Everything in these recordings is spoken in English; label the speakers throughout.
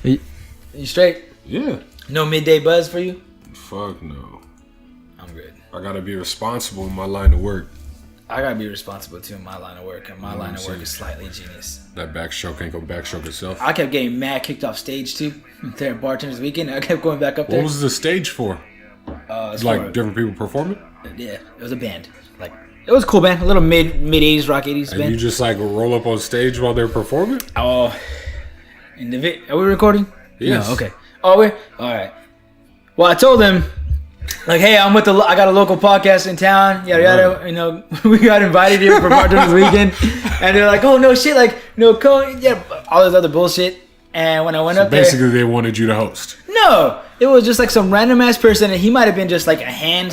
Speaker 1: You straight?
Speaker 2: Yeah.
Speaker 1: No midday buzz for you?
Speaker 2: Fuck no.
Speaker 1: I'm good.
Speaker 2: I gotta be responsible in my line of work.
Speaker 1: I gotta be responsible too in my line of work, and my line of work is slightly genius.
Speaker 2: That backstroke ain't gonna backstroke itself.
Speaker 1: I kept getting mad kicked off stage too. There at Bartender's Weekend, I kept going back up there.
Speaker 2: What was the stage for? It's like different people performing?
Speaker 1: Yeah, it was a band. Like it was a cool band, a little mid 80s rock 80s
Speaker 2: and
Speaker 1: band.
Speaker 2: You just like roll up on stage while they're performing?
Speaker 1: Oh, are we recording?
Speaker 2: Yes.
Speaker 1: No, okay. Oh, we're all right. Well, I told them, like, hey, I got a local podcast in town, yada yada.
Speaker 2: Right.
Speaker 1: You know, we got invited here for Bartender's Weekend, and they're like, oh no shit, like, all this other bullshit. And when I went up there,
Speaker 2: basically they wanted you to host.
Speaker 1: no, it was just like some random ass person, and he might have been just like a stage hand.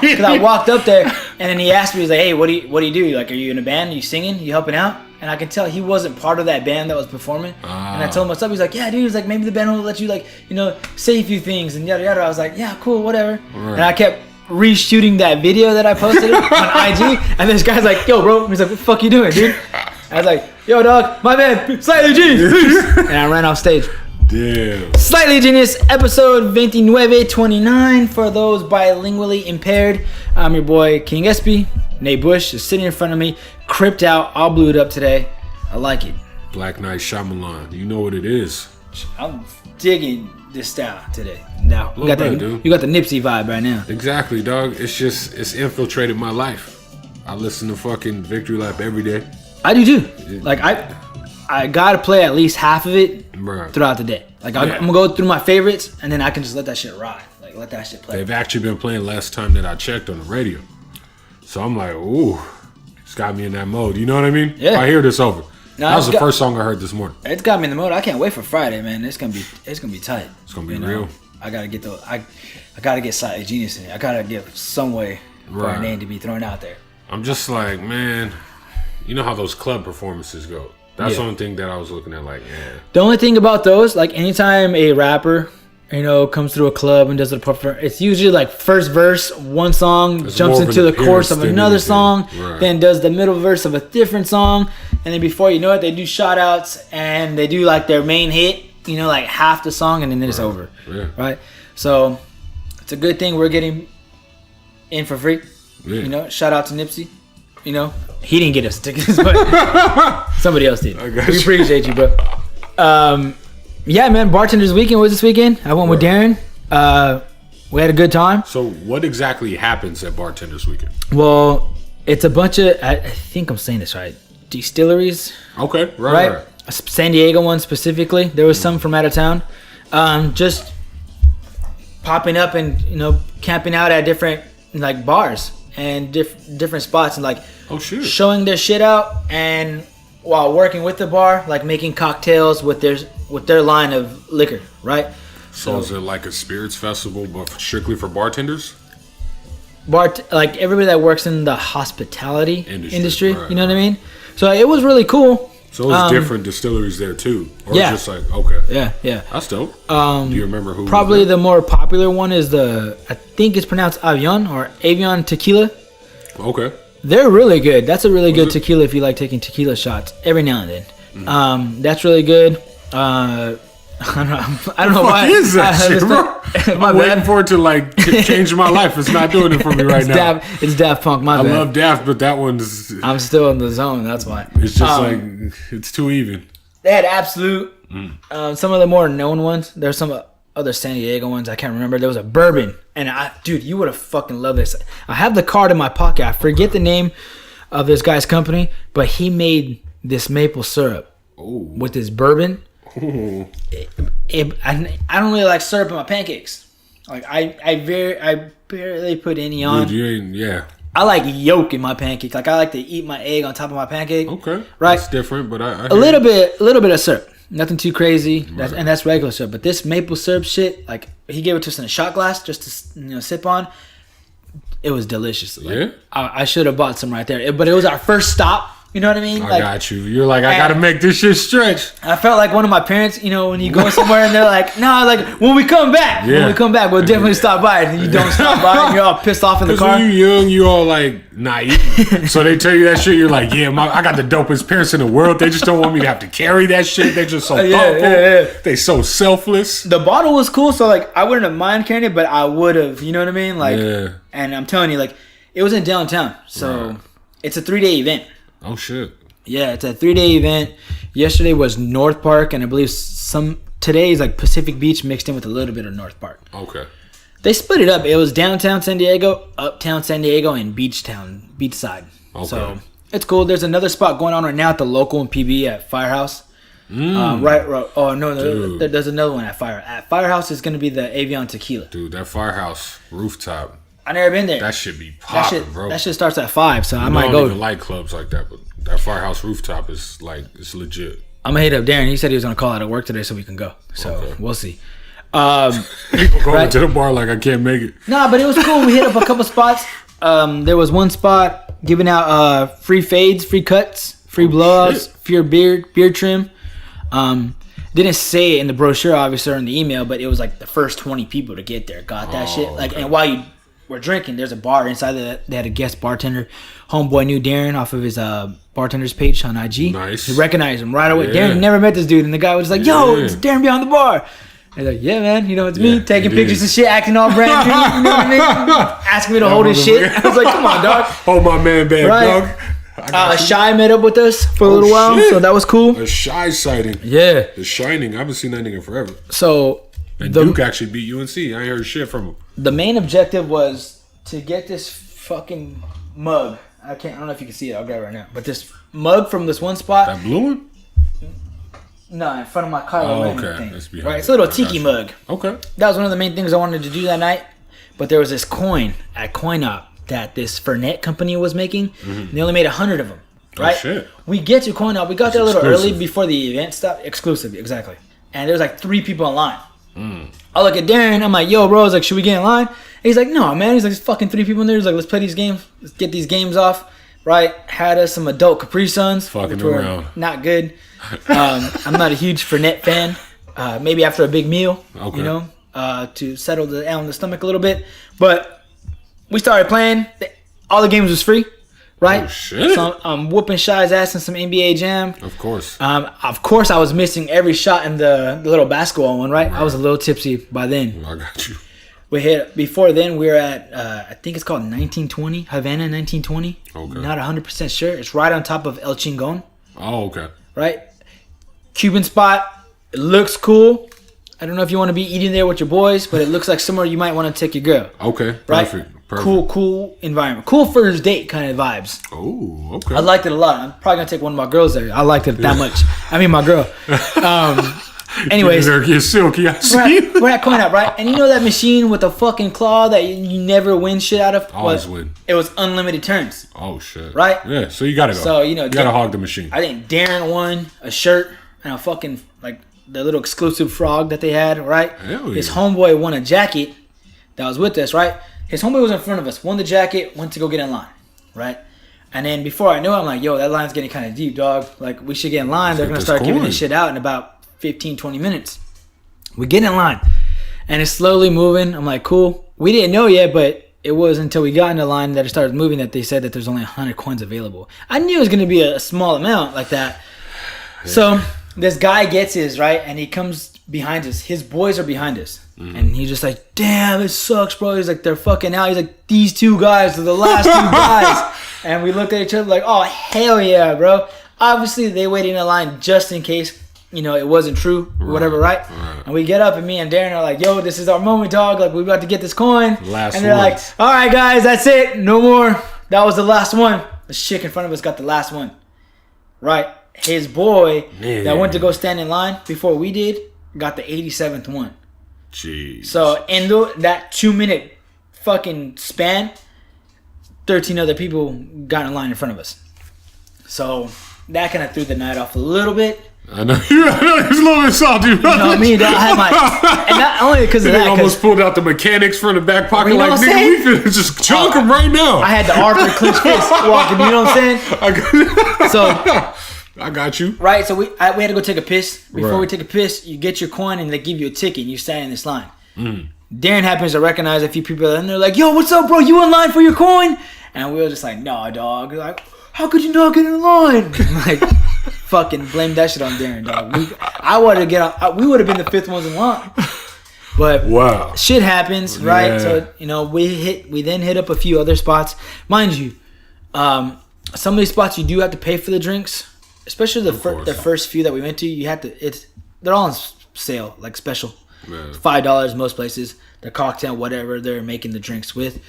Speaker 1: Because I walked up there, and then he asked me, he's like, hey, what do you do? Like, are you in a band? Are you singing? You helping out? And I can tell he wasn't part of that band that was performing. And I told him what's up. He's like, yeah, dude. He's like, maybe the band will let you, like, you know, say a few things and yada yada. I was like, yeah, cool, whatever.
Speaker 2: Right.
Speaker 1: And I kept reshooting that video that I posted on IG. And this guy's like, yo, bro. He's like, what the fuck you doing, dude? I was like, yo, dog, my man, Slightly Genius. And I ran off stage.
Speaker 2: Damn.
Speaker 1: Slightly Genius, episode 29 for those bilingually impaired. I'm your boy, King Espi Nate Busch is sitting in front of me, cripped out, all blued up today. I like it.
Speaker 2: Black Night Shyamalan. You know what it is.
Speaker 1: I'm digging this style today. Now, you got the Nipsey vibe right now.
Speaker 2: Exactly, dog. It's infiltrated my life. I listen to fucking Victory Lap every day.
Speaker 1: I do too. Like, I gotta play at least half of it throughout the day. Like, I'm gonna go through my favorites, and then I can just let that shit ride. Like, let that shit play.
Speaker 2: They've actually been playing last time that I checked on the radio. So I'm like, ooh, it's got me in that mode. You know what I mean?
Speaker 1: Yeah.
Speaker 2: I hear this over. That was the first song I heard this morning.
Speaker 1: It's got me in the mode. I can't wait for Friday, man. It's gonna be tight.
Speaker 2: It's gonna be real.
Speaker 1: I gotta get I gotta get Slightly Genius in it. I gotta get some way for a name to be thrown out there.
Speaker 2: I'm just like, man, you know how those club performances go. That's the only thing that I was looking at, like, yeah.
Speaker 1: The only thing about those, like, anytime a rapper, you know, comes through a club and does a performance, it's usually like first verse, one song, jumps into the chorus of another song, then does the middle verse of a different song, and then before you know it, they do shout outs and they do like their main hit, you know, like half the song, and then it's over. Yeah. Right? So it's a good thing we're getting in for free. Yeah. You know, shout out to Nipsey. You know, he didn't get us tickets, but somebody else did. We appreciate you, bro. Yeah, man, Bartender's Weekend was this weekend. I went with Darren. We had a good time.
Speaker 2: So what exactly happens at Bartender's Weekend?
Speaker 1: Well, it's a bunch of, I think I'm saying this right, distilleries.
Speaker 2: Okay, right.
Speaker 1: San Diego one specifically. There was some from out of town. Just popping up and, you know, camping out at different, like, bars and different spots and, like, showing their shit out, and while working with the bar, like, making cocktails with their line of liquor, right?
Speaker 2: So is it like a spirits festival, but strictly for bartenders?
Speaker 1: Like, everybody that works in the hospitality industry,
Speaker 2: right,
Speaker 1: you know what I mean? So it was really cool.
Speaker 2: So it was different distilleries there too? Or just like, okay.
Speaker 1: Yeah.
Speaker 2: That's dope. Do you remember who?
Speaker 1: Probably the more popular one is I think it's pronounced Avion Tequila.
Speaker 2: Okay.
Speaker 1: They're really good. That's a really good tequila if you like taking tequila shots every now and then. Mm-hmm. That's really good. I don't know why.
Speaker 2: What is that shit, bro? I'm waiting for it to, like, change my life. It's not doing it for me right now.
Speaker 1: It's Daft Punk, my bad.
Speaker 2: I love Daft, but that one's...
Speaker 1: I'm still in the zone, that's why.
Speaker 2: It's just like, it's too even.
Speaker 1: They had Absolute. Some of the more known ones. There's some other San Diego ones. I can't remember. There was a bourbon. And, dude, you would have fucking loved this. I have the card in my pocket. I forget the name of this guy's company, but he made this maple syrup with this bourbon. I don't really like syrup in my pancakes. Like, I barely put any on.
Speaker 2: Dude,
Speaker 1: I like yolk in my pancake. Like, I like to eat my egg on top of my pancake.
Speaker 2: Okay,
Speaker 1: right.
Speaker 2: That's different, but I
Speaker 1: a little bit of syrup. Nothing too crazy. And that's regular syrup. But this maple syrup shit, like, he gave it to us in a shot glass just to, you know, sip on. It was delicious. Like, I should have bought some right there. But it was our first stop You know what I mean?
Speaker 2: I got you. You're like, I gotta make this shit stretch.
Speaker 1: I felt like one of my parents, when you go somewhere and they're like, no, like, when we come back, we'll definitely stop by. And you don't stop by and you're all pissed off in the car.
Speaker 2: When you're young, you all like naive. So they tell you that shit, you're like, yeah, I got the dopest parents in the world. They just don't want me to have to carry that shit. They're just so thoughtful. They so selfless.
Speaker 1: The bottle was cool, so like, I wouldn't have mind carrying it, but I would have, you know what I mean? Like, and I'm telling you, like, it was in downtown. So it's a 3-day event.
Speaker 2: Oh, shit.
Speaker 1: Yeah, it's a 3-day event. Yesterday was North Park, and I believe today is like Pacific Beach mixed in with a little bit of North Park.
Speaker 2: Okay.
Speaker 1: They split it up. It was downtown San Diego, uptown San Diego, and beachside. Okay. So it's cool. There's another spot going on right now at the local and PB at Firehouse. Right. Oh no, there's another one at Firehouse is going to be the Avion Tequila.
Speaker 2: Dude, that Firehouse rooftop.
Speaker 1: I never been there.
Speaker 2: That shit be popping, bro.
Speaker 1: That shit starts at 5, so I might go.
Speaker 2: I don't even like clubs like that, but that Firehouse rooftop is like, it's legit.
Speaker 1: I'm gonna hit up Darren. He said he was gonna call out of work today so we can go. So we'll see.
Speaker 2: People going to the bar like I can't make it.
Speaker 1: Nah, but it was cool. We hit up a couple spots. There was one spot giving out free fades, free cuts, free blowouts, free beard trim. Didn't say it in the brochure, obviously, or in the email, but it was like the first 20 people to get there got that shit. Like, and while you were drinking, there's a bar inside that they had a guest bartender. Homeboy knew Darren off of his bartender's page on IG. Nice. He recognized him right away. Yeah. Darren never met this dude, and the guy was like, "Yo, it's Darren behind the bar." And like, "Yeah, man, it's me taking pictures and shit, acting all brand new." You know what I mean? Asking me to hold his shit. I was like, "Come on, dog,
Speaker 2: hold my man back, dog."
Speaker 1: Shy met up with us for a little while, so that was cool.
Speaker 2: A Shy sighting.
Speaker 1: Yeah.
Speaker 2: The Shining. I haven't seen that nigga forever.
Speaker 1: So
Speaker 2: and Duke actually beat UNC. I ain't heard shit from him.
Speaker 1: The main objective was to get this fucking mug. I don't know if you can see it. I'll grab it right now. But this mug from this one spot.
Speaker 2: That blue one?
Speaker 1: No, in front of my Kylo Ren thing. Right, it's a little tiki mug.
Speaker 2: Okay.
Speaker 1: That was one of the main things I wanted to do that night. But there was this coin at CoinOp that this Fernet company was making. Mm-hmm. And they only made 100 of them. Right? Oh, shit. We get to CoinOp. We got there a little early before the event stopped. Exclusive, exactly. And there was like 3 people in line. I look at Darren. I'm like, "Yo, bro." I was like, "Should we get in line?" And he's like, "No, man." He's like, "There's fucking 3 people in there." He's like, "Let's play these games. Let's get these games off." Right? Had us some adult Capri Suns.
Speaker 2: Fucking around.
Speaker 1: Not good. I'm not a huge Fernet fan. Maybe after a big meal, to settle down the stomach a little bit. But we started playing. All the games was free. Right?
Speaker 2: Oh, shit.
Speaker 1: So I'm whooping Shy's ass in some NBA Jam.
Speaker 2: Of course.
Speaker 1: Of course, I was missing every shot in the little basketball one, right? I was a little tipsy by then.
Speaker 2: I got you.
Speaker 1: Before then, we were at, I think it's called 1920, Havana 1920.
Speaker 2: Okay.
Speaker 1: Not 100% sure. It's right on top of El Chingon.
Speaker 2: Oh, okay.
Speaker 1: Right? Cuban spot. It looks cool. I don't know if you want to be eating there with your boys, but it looks like somewhere you might want to take your girl.
Speaker 2: Okay,
Speaker 1: right?
Speaker 2: Perfect.
Speaker 1: Cool environment. Cool first date kind of vibes.
Speaker 2: Oh, okay.
Speaker 1: I liked it a lot. I'm probably going to take one of my girls there. I liked it that much. I mean, my girl. Anyways.
Speaker 2: You're silky. I see.
Speaker 1: We're at CoinOp, right? And you know that machine with the fucking claw that you never win shit out of?
Speaker 2: Always win.
Speaker 1: It was unlimited turns.
Speaker 2: Oh, shit.
Speaker 1: Right?
Speaker 2: Yeah, so you got to go.
Speaker 1: So,
Speaker 2: you got to hog the machine.
Speaker 1: I think Darren won a shirt and a fucking, like, the little exclusive frog that they had, right?
Speaker 2: Hell yeah.
Speaker 1: His homeboy won a jacket that was with us, right? His homeboy was in front of us, won the jacket, went to go get in line, right? And then before I knew it, I'm like, "Yo, that line's getting kind of deep, dog. Like, we should get in line. They're going to start giving this shit out in about 15, 20 minutes. We get in line, and it's slowly moving. I'm like, cool. We didn't know yet, but it was until we got in the line that it started moving that they said that there's only 100 coins available. I knew it was going to be a small amount like that. Yeah. So this guy gets his, right? And he comes behind us. His boys are behind us. Mm-hmm. And he's just like, "Damn, it sucks, bro." He's like, "They're fucking out." He's like, "These 2 guys are the last 2 guys." And we looked at each other like, "Oh, hell yeah, bro." Obviously, they waited in a line just in case, it wasn't true or whatever, right? And we get up and me and Darren are like, "Yo, this is our moment, dog. Like, we're about to get this coin." And they're like, "All right, guys, that's it. No more. That was the last one." The chick in front of us got the last one. Right? His boy that went to go stand in line before we did got the 87th one.
Speaker 2: Jeez.
Speaker 1: So in that 2-minute fucking span, 13 other people got in line in front of us. So that kind of threw the night off a little bit.
Speaker 2: I know. It's a little bit salty, bro.
Speaker 1: You know what I mean? I had my, and not only because of that.
Speaker 2: Almost pulled out the mechanics from the back pocket,
Speaker 1: you know
Speaker 2: like, nigga, we finna just chunk him right now.
Speaker 1: I had the Arthur clench fist walking. You know what I'm saying?
Speaker 2: I got you.
Speaker 1: Right, so we had to go take a piss. Before we take a piss, you get your coin and they give you a ticket and you stand in this line. Darren happens to recognize a few people and they're like, yo, what's up, bro? You in line for your coin? And we were just like, nah, dog. Like, how could you not get in line? Like, fucking blame that shit on Darren, dog. We would have been the fifth ones in line. But shit happens, right? Yeah. So, you know, we then hit up a few other spots. Mind you, some of these spots you do have to pay for the drinks. Especially the first few that we went to, they're all on sale, like special. Man. $5 most places. The cocktail, whatever they're making the drinks with.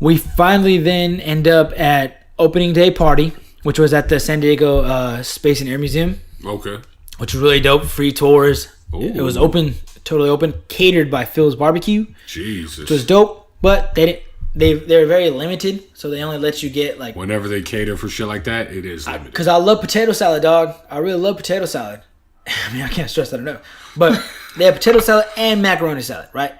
Speaker 1: We finally then end up at opening day party, which was at the San Diego Space and Air Museum. Okay. Which was really dope. Free tours. Ooh. It was open, totally open, catered by Phil's Barbecue. Jesus. Which was dope, but they're very limited, so they only let you get like
Speaker 2: whenever they cater for shit like that, it is limited.
Speaker 1: Because I love potato salad, dog. I really love potato salad. I mean, I can't stress that enough. But they have potato salad and macaroni salad, right?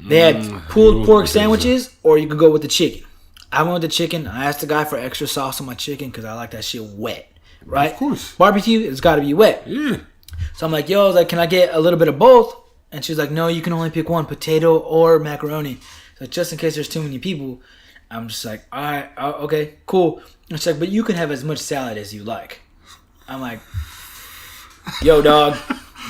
Speaker 1: They had pulled pork sandwiches, or you could go with the chicken. I went with the chicken. I asked the guy for extra sauce on my chicken because I like that shit wet, right? Of course. Barbecue, it's got to be wet. Yeah. So I'm like, yo, I was like, can I get a little bit of both? And she's like, no, you can only pick one, potato or macaroni. So just in case there's too many people, I'm just like, all right, okay, cool. And she's like, but you can have as much salad as you like. I'm like, yo, dog,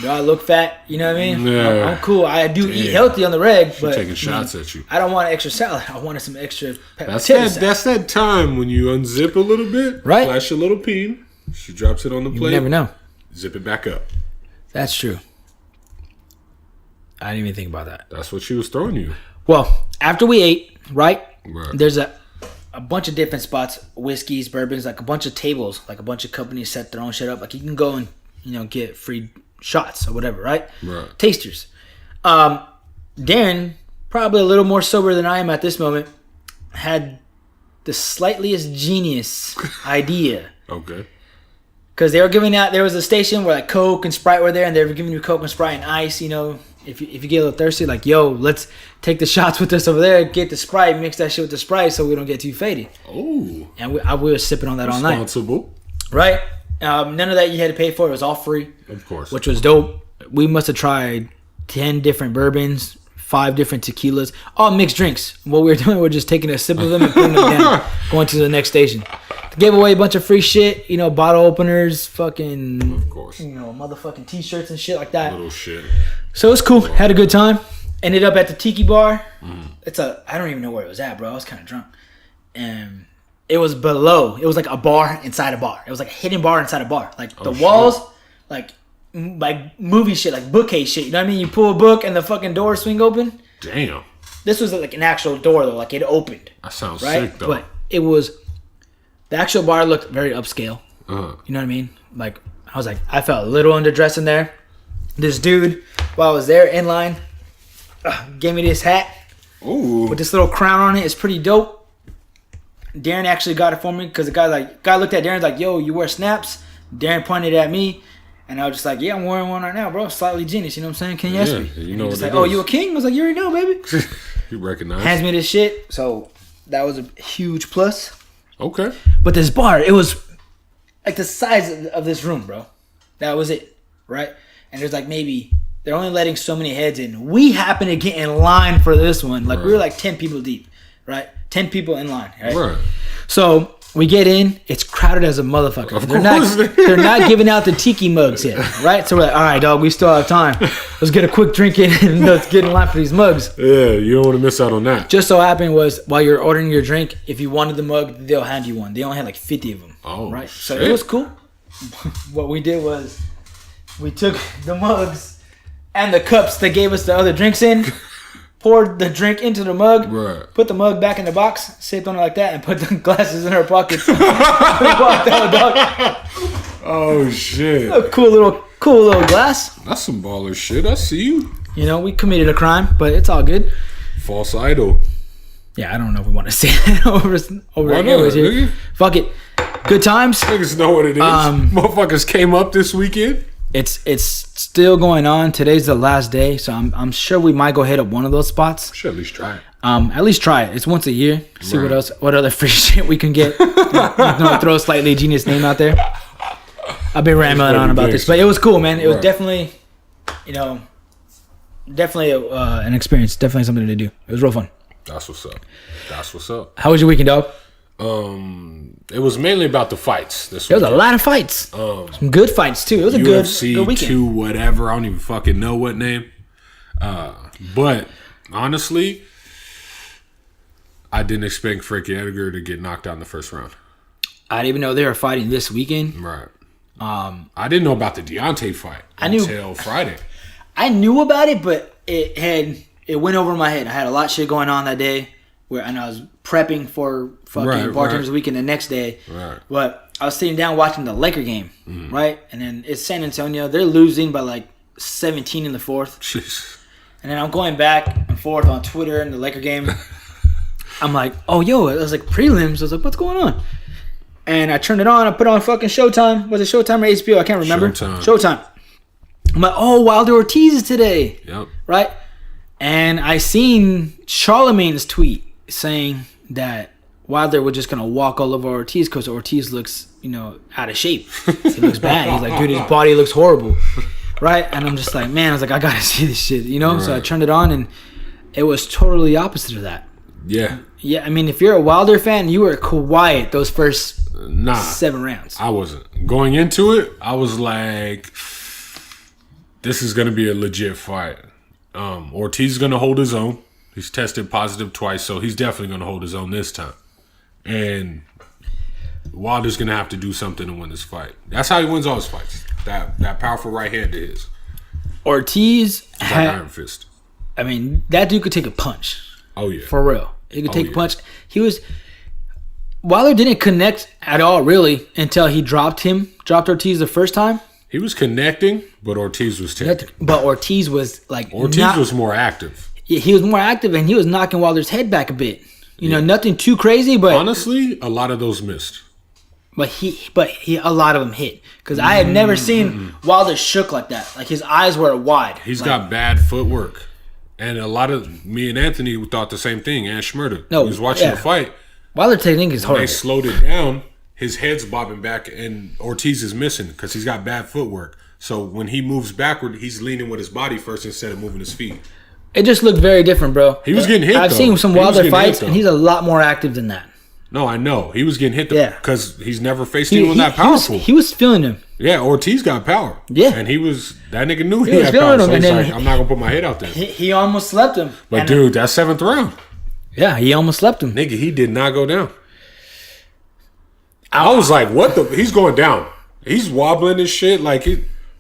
Speaker 1: do I look fat? You know what I mean? Yeah. I'm cool. I do eat healthy on the reg, but
Speaker 2: taking shots at you.
Speaker 1: I don't want extra salad. I wanted some extra
Speaker 2: That's that time when you unzip a little bit, right? Flash a little peen. She drops it on the plate.
Speaker 1: You never know.
Speaker 2: Zip it back up.
Speaker 1: That's true. I didn't even think about that.
Speaker 2: That's what she was throwing you.
Speaker 1: Well, after we ate, right? There's a bunch of different spots, whiskeys, bourbons, like a bunch of tables, like a bunch of companies set their own shit up. Like you can go and, you know, get free shots or whatever, right? Tasters. Darren, probably a little more sober than I am at this moment, had the slightest genius idea. Okay. Because they were giving out, there was a station where like Coke and Sprite were there, and they were giving you Coke and Sprite and ice, you know. If you get a little thirsty, like, yo, let's take the shots with us over there, get the Sprite, mix that shit with the Sprite so we don't get too faded. Oh. And we were sipping on that all night. Responsible. Right? None of that you had to pay for. It was all free. Of course. Which was dope. We must have tried 10 different bourbons, 5 different tequilas, all mixed drinks. What we were doing, we were just taking a sip of them and putting them down, going to the next station. Gave away a bunch of free shit, you know, bottle openers, fucking, of course, you know, motherfucking t-shirts and shit like that. Little shit. So it was cool. Had a good time. Ended up at the Tiki Bar. I don't even know where it was at, bro. I was kind of drunk. And it was below. It was like a bar inside a bar. It was like a hidden bar inside a bar. Like the walls, like movie shit, like bookcase shit. You know what I mean? You pull a book and the fucking doors swing open. Damn. This was like an actual door though. Like it opened. That sounds sick though. But it was, the actual bar looked very upscale. You know what I mean? Like I was like, I felt a little underdressed in there. This dude, while I was there in line, gave me this hat. Ooh. With this little crown on it. It's pretty dope. Darren actually got it for me because the guy looked at Darren's like, yo, you wear snaps? Darren pointed at me. And I was just like, yeah, I'm wearing one right now, bro. Slightly genius, you know what I'm saying? King Espi. You know what like, oh, you a king? I was like, you already know, baby.
Speaker 2: You recognize.
Speaker 1: Hands me this shit. So that was a huge plus. Okay. But this bar, it was like the size of this room, bro. That was it, right? And there's like maybe, they're only letting so many heads in. We happened to get in line for this one. Like we were like 10 people deep, right? 10 people in line, right? So we get in, it's crowded as a motherfucker. They're not giving out the tiki mugs yet, right? So we're like, all right, dog, we still have time. Let's get a quick drink in and let's get in line for these mugs.
Speaker 2: Yeah, you don't want to miss out on that.
Speaker 1: Just so happened was while you're ordering your drink, if you wanted the mug, they'll hand you one. They only had like 50 of them. Oh, right? Shit. So it was cool. What we did was we took the mugs and the cups they gave us the other drinks in, poured the drink into the mug, put the mug back in the box, sipped on it like that, and put the glasses in our pockets. We walked out, dog.
Speaker 2: Oh shit!
Speaker 1: A cool little glass.
Speaker 2: That's some baller shit. I see you.
Speaker 1: You know, we committed a crime, but it's all good.
Speaker 2: False idol.
Speaker 1: Yeah, I don't know if we want to say that over the here. Fuck it. Good times.
Speaker 2: Niggas know what it is. Motherfuckers came up this weekend.
Speaker 1: It's still going on. Today's the last day, so I'm sure we might go hit up one of those spots.
Speaker 2: Should at least try it.
Speaker 1: At least try it. It's once a year. See what other free shit we can get. Throw a slightly genius name out there. I've been rambling on about this, but it was cool, man. It was definitely, definitely an experience. Definitely something to do. It was real fun.
Speaker 2: That's what's up.
Speaker 1: How was your weekend, dog?
Speaker 2: It was mainly about the fights. There
Speaker 1: was a lot of fights. Some good fights too. It was a good weekend.
Speaker 2: UFC whatever. I don't even fucking know what name. But honestly, I didn't expect Frankie Edgar to get knocked out in the first round.
Speaker 1: I didn't even know they were fighting this weekend.
Speaker 2: Right. I didn't know about the Deontay fight until Friday.
Speaker 1: I knew about it, but it went over my head. I had a lot of shit going on that day, and I was prepping for fucking Bartender's Weekend the next day.
Speaker 2: Right.
Speaker 1: But I was sitting down watching the Laker game, right? And then it's San Antonio. They're losing by like 17 in the fourth.
Speaker 2: Jeez.
Speaker 1: And then I'm going back and forth on Twitter and the Laker game. I'm like, oh, yo, it was like prelims. I was like, what's going on? And I turned it on. I put on fucking Showtime. Was it Showtime or HBO? I can't remember. Showtime. I'm like, oh, Wilder Ortiz is today.
Speaker 2: Yep.
Speaker 1: Right? And I seen Charlemagne's tweet saying that Wilder was just going to walk all over Ortiz because Ortiz looks, out of shape. He looks bad. He's like, dude, his body looks horrible. Right? And I'm just like, man, I was like, I got to see this shit, Right. So I turned it on and it was totally opposite of that.
Speaker 2: Yeah.
Speaker 1: Yeah, I mean, if you're a Wilder fan, you were quiet those first 7 rounds.
Speaker 2: I wasn't. Going into it, I was like, this is going to be a legit fight. Ortiz is going to hold his own. He's tested positive twice, so he's definitely going to hold his own this time. And Wilder's going to have to do something to win this fight. That's how he wins all his fights. That powerful right hand of his.
Speaker 1: Ortiz
Speaker 2: had iron fist.
Speaker 1: I mean, that dude could take a punch.
Speaker 2: Oh, yeah.
Speaker 1: For real. He could take a punch. Wilder didn't connect at all, really, until he dropped Ortiz the first time.
Speaker 2: He was connecting, but Ortiz was taking.
Speaker 1: But Ortiz was
Speaker 2: was more active.
Speaker 1: He was more active, and he was knocking Wilder's head back a bit. Nothing too crazy, but
Speaker 2: honestly, a lot of those missed.
Speaker 1: But a lot of them hit because I had never seen Wilder shook like that. Like his eyes were wide.
Speaker 2: He's got bad footwork, and a lot of me and Anthony thought the same thing. And Schmurda, he was watching the fight.
Speaker 1: Wilder technique is horrible.
Speaker 2: They slowed it down. His head's bobbing back, and Ortiz is missing because he's got bad footwork. So when he moves backward, he's leaning with his body first instead of moving his feet.
Speaker 1: It just looked very different, bro.
Speaker 2: He was getting hit.
Speaker 1: I've seen some Wilder fights, and he's a lot more active than that.
Speaker 2: No, I know. He was getting hit because he's never faced anyone that powerful.
Speaker 1: He was feeling him.
Speaker 2: Yeah, Ortiz got power.
Speaker 1: Yeah.
Speaker 2: And that nigga knew he had power. So he's like, I'm not going to put my head out there.
Speaker 1: He almost slept him.
Speaker 2: But dude, that 7th round.
Speaker 1: Yeah, he almost slept him.
Speaker 2: Nigga, he did not go down. I was like, what the? He's going down. He's wobbling and shit.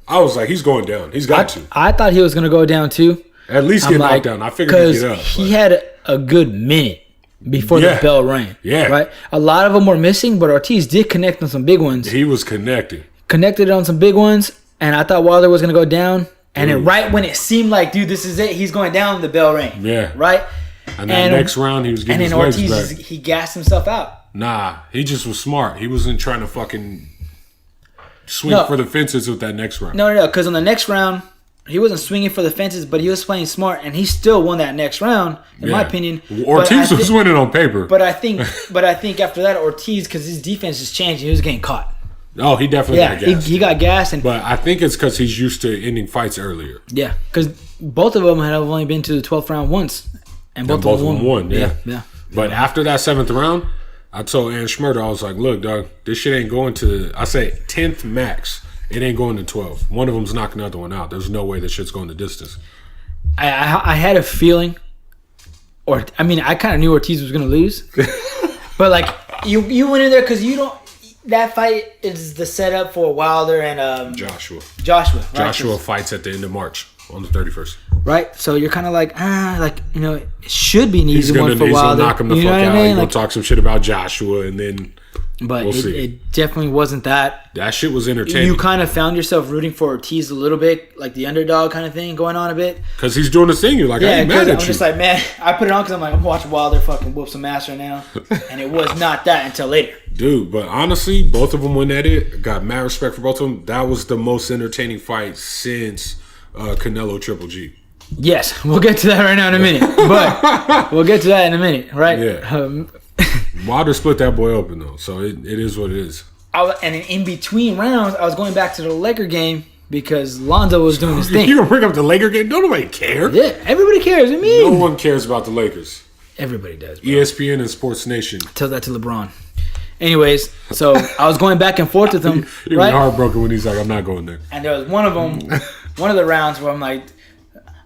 Speaker 2: I was like, he's going down. He's got to.
Speaker 1: I thought he was going to go down too.
Speaker 2: At least get knocked down. I figured he'd get up.
Speaker 1: He had a good minute before the bell rang.
Speaker 2: Yeah.
Speaker 1: Right? A lot of them were missing, but Ortiz did connect on some big ones.
Speaker 2: He was connecting.
Speaker 1: Connected on some big ones, and I thought Wilder was going to go down. And then right when it seemed like, dude, this is it, he's going down, the bell rang.
Speaker 2: Yeah.
Speaker 1: Right?
Speaker 2: And then next round, he was getting his legs back. And then Ortiz,
Speaker 1: he gassed himself out.
Speaker 2: Nah, he just was smart. He wasn't trying to fucking swing for the fences with that next round.
Speaker 1: No, because on the next round, he wasn't swinging for the fences, but he was playing smart, and he still won that next round, in my opinion.
Speaker 2: Ortiz was winning on paper.
Speaker 1: But I think after that, Ortiz, because his defense just changed, he was getting caught.
Speaker 2: Oh, he definitely got gassed.
Speaker 1: He got gassed.
Speaker 2: But I think it's because he's used to ending fights earlier.
Speaker 1: Yeah, because both of them had only been to the 12th round once. And both of them won.
Speaker 2: Yeah. But after that 7th round, I told Ann Schmurda, I was like, look, dog, this shit ain't going to, I say 10th max. It ain't going to 12. One of them's knocking the other one out. There's no way this shit's going the distance.
Speaker 1: I had a feeling, I kind of knew Ortiz was going to lose. But, you went in there because you don't, that fight is the setup for Wilder and
Speaker 2: Joshua.
Speaker 1: Right?
Speaker 2: Joshua fights at the end of March on the 31st.
Speaker 1: Right? So you're kind of it should be an easy one for Wilder.
Speaker 2: He's going to knock him the fuck out. He's going to talk some shit about Joshua, and then
Speaker 1: but it definitely wasn't that.
Speaker 2: That shit was entertaining.
Speaker 1: You kind of found yourself rooting for Ortiz a little bit, like the underdog kind of thing going on a bit.
Speaker 2: Because he's doing this thing. You're like, I ain't mad at you.
Speaker 1: I'm just like, man, I put it on because I'm watching Wilder fucking whoop some ass right now. And it was not that until later.
Speaker 2: Dude, but honestly, both of them went at it. Got mad respect for both of them. That was the most entertaining fight since Canelo Triple G.
Speaker 1: Yes, we'll get to that right now in a minute. But we'll get to that in a minute, right?
Speaker 2: Yeah. Wilder split that boy open, though. So it is what it is.
Speaker 1: And in between rounds, I was going back to the Laker game because Lonzo was doing his thing.
Speaker 2: You gonna bring up the Laker game? Don't nobody care.
Speaker 1: Yeah, everybody cares. I mean,
Speaker 2: no one cares about the Lakers.
Speaker 1: Everybody does, bro.
Speaker 2: ESPN and Sports Nation.
Speaker 1: Tell that to LeBron. Anyways, so I was going back and forth with him.
Speaker 2: He was heartbroken when he's like, I'm not going there.
Speaker 1: And there was one of the rounds where I'm like,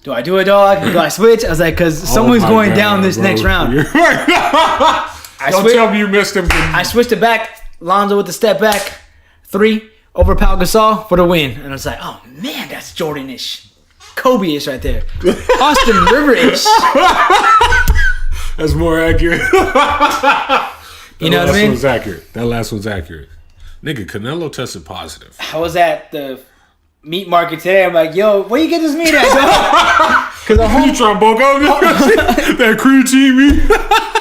Speaker 1: do I do a dog? Do I switch? I was like, because someone's going down this next round.
Speaker 2: Don't tell me you missed him.
Speaker 1: I switched it back. Lonzo with the step back. 3 over Pau Gasol for the win. And I was like, oh, man, that's Jordan-ish. Kobe-ish right there. Austin River-ish.
Speaker 2: That's more accurate.
Speaker 1: You know what I mean?
Speaker 2: That last one's accurate. Nigga, Canelo tested positive.
Speaker 1: I was at the meat market today. I'm like, yo, where you get this meat at, dog? Because
Speaker 2: you trying to bulk up that cream cheese meat?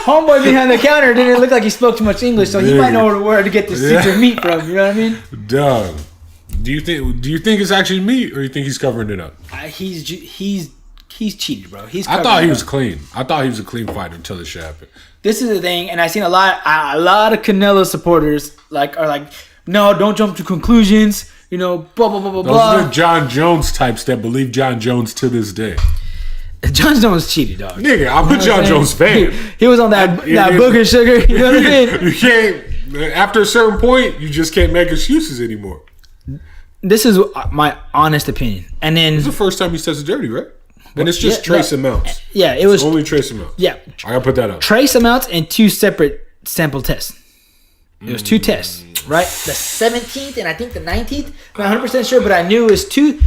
Speaker 1: Homeboy behind the counter didn't look like he spoke too much English, so he might know where to get the secret meat from. You know what I mean?
Speaker 2: Dog. Do you think it's actually meat, or you think he's covering it up?
Speaker 1: He's cheated, bro.
Speaker 2: I thought he was clean. I thought he was a clean fighter until this shit happened.
Speaker 1: This is the thing, and I've seen a lot of Canelo supporters are like, no, don't jump to conclusions. You know, blah blah blah blah blah.
Speaker 2: Those are the John Jones types that believe John Jones to this day.
Speaker 1: John Jones cheated, dog.
Speaker 2: Nigga, I'm a John Jones fan.
Speaker 1: He was on that booger sugar. You know what I mean?
Speaker 2: You can't. After a certain point, you just can't make excuses anymore.
Speaker 1: This is my honest opinion. And then
Speaker 2: it's the first time he says it dirty, right? And it's just trace amounts.
Speaker 1: Yeah, it was
Speaker 2: only trace amounts.
Speaker 1: Yeah,
Speaker 2: I gotta put that up.
Speaker 1: Trace amounts and 2 separate sample tests. It was 2 tests, right? The 17th and I think the 19th. I'm not 100% sure, but I knew it was two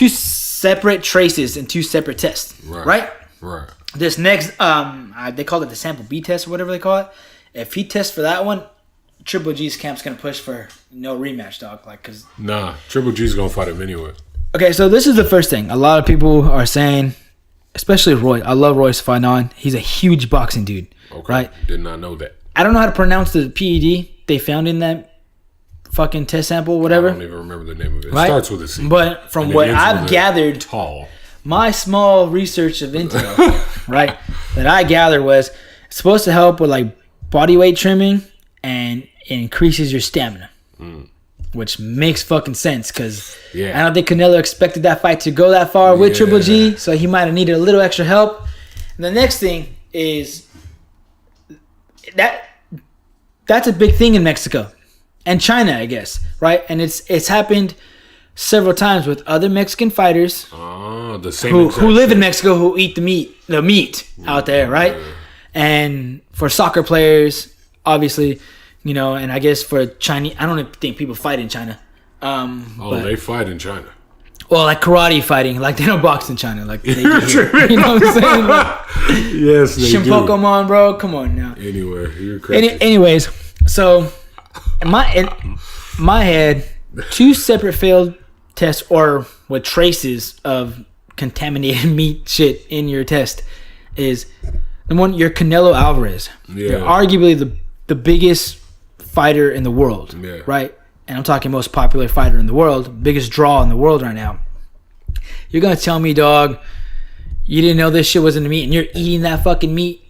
Speaker 1: separate traces and 2 separate tests. Right. This next, they called it the sample B test or whatever they call it. If he tests for that one, Triple G's camp's gonna push for no rematch, dog. Cause
Speaker 2: Triple G's gonna fight him anyway.
Speaker 1: Okay, so this is the first thing. A lot of people are saying, especially Roy. I love Royce Fanon. He's a huge boxing dude.
Speaker 2: Okay.
Speaker 1: Right?
Speaker 2: Did not know that.
Speaker 1: I don't know how to pronounce the PED they found in that fucking test sample, whatever.
Speaker 2: I don't even remember the name of it.
Speaker 1: Right?
Speaker 2: It starts with a C.
Speaker 1: But from what I've gathered, my small research of intel, right, that I gathered was it's supposed to help with like body weight trimming and it increases your stamina. Which makes fucking sense because I don't think Canelo expected that fight to go that far with Triple G, so he might have needed a little extra help. And the next thing is that's a big thing in Mexico and China, I guess, right? And it's happened several times with other Mexican fighters
Speaker 2: the same
Speaker 1: who live in Mexico who eat the meat out there, right? And for soccer players, obviously. You know, and I guess for Chinese, I don't even think people fight in China.
Speaker 2: They fight in China.
Speaker 1: Well, like karate fighting, like they don't box in China, like they do here. You know what I'm saying? Like,
Speaker 2: yes, they do.
Speaker 1: Pokemon, bro, come on now.
Speaker 2: Anywhere, you're crazy.
Speaker 1: Anyways, so in my head, 2 separate failed tests or with traces of contaminated meat shit in your test is the one. You're Canelo Alvarez. Yeah. You're arguably the biggest fighter in the world, right? And I'm talking most popular fighter in the world, biggest draw in the world right now. You're gonna tell me, dog, you didn't know this shit was in the meat, and you're eating that fucking meat.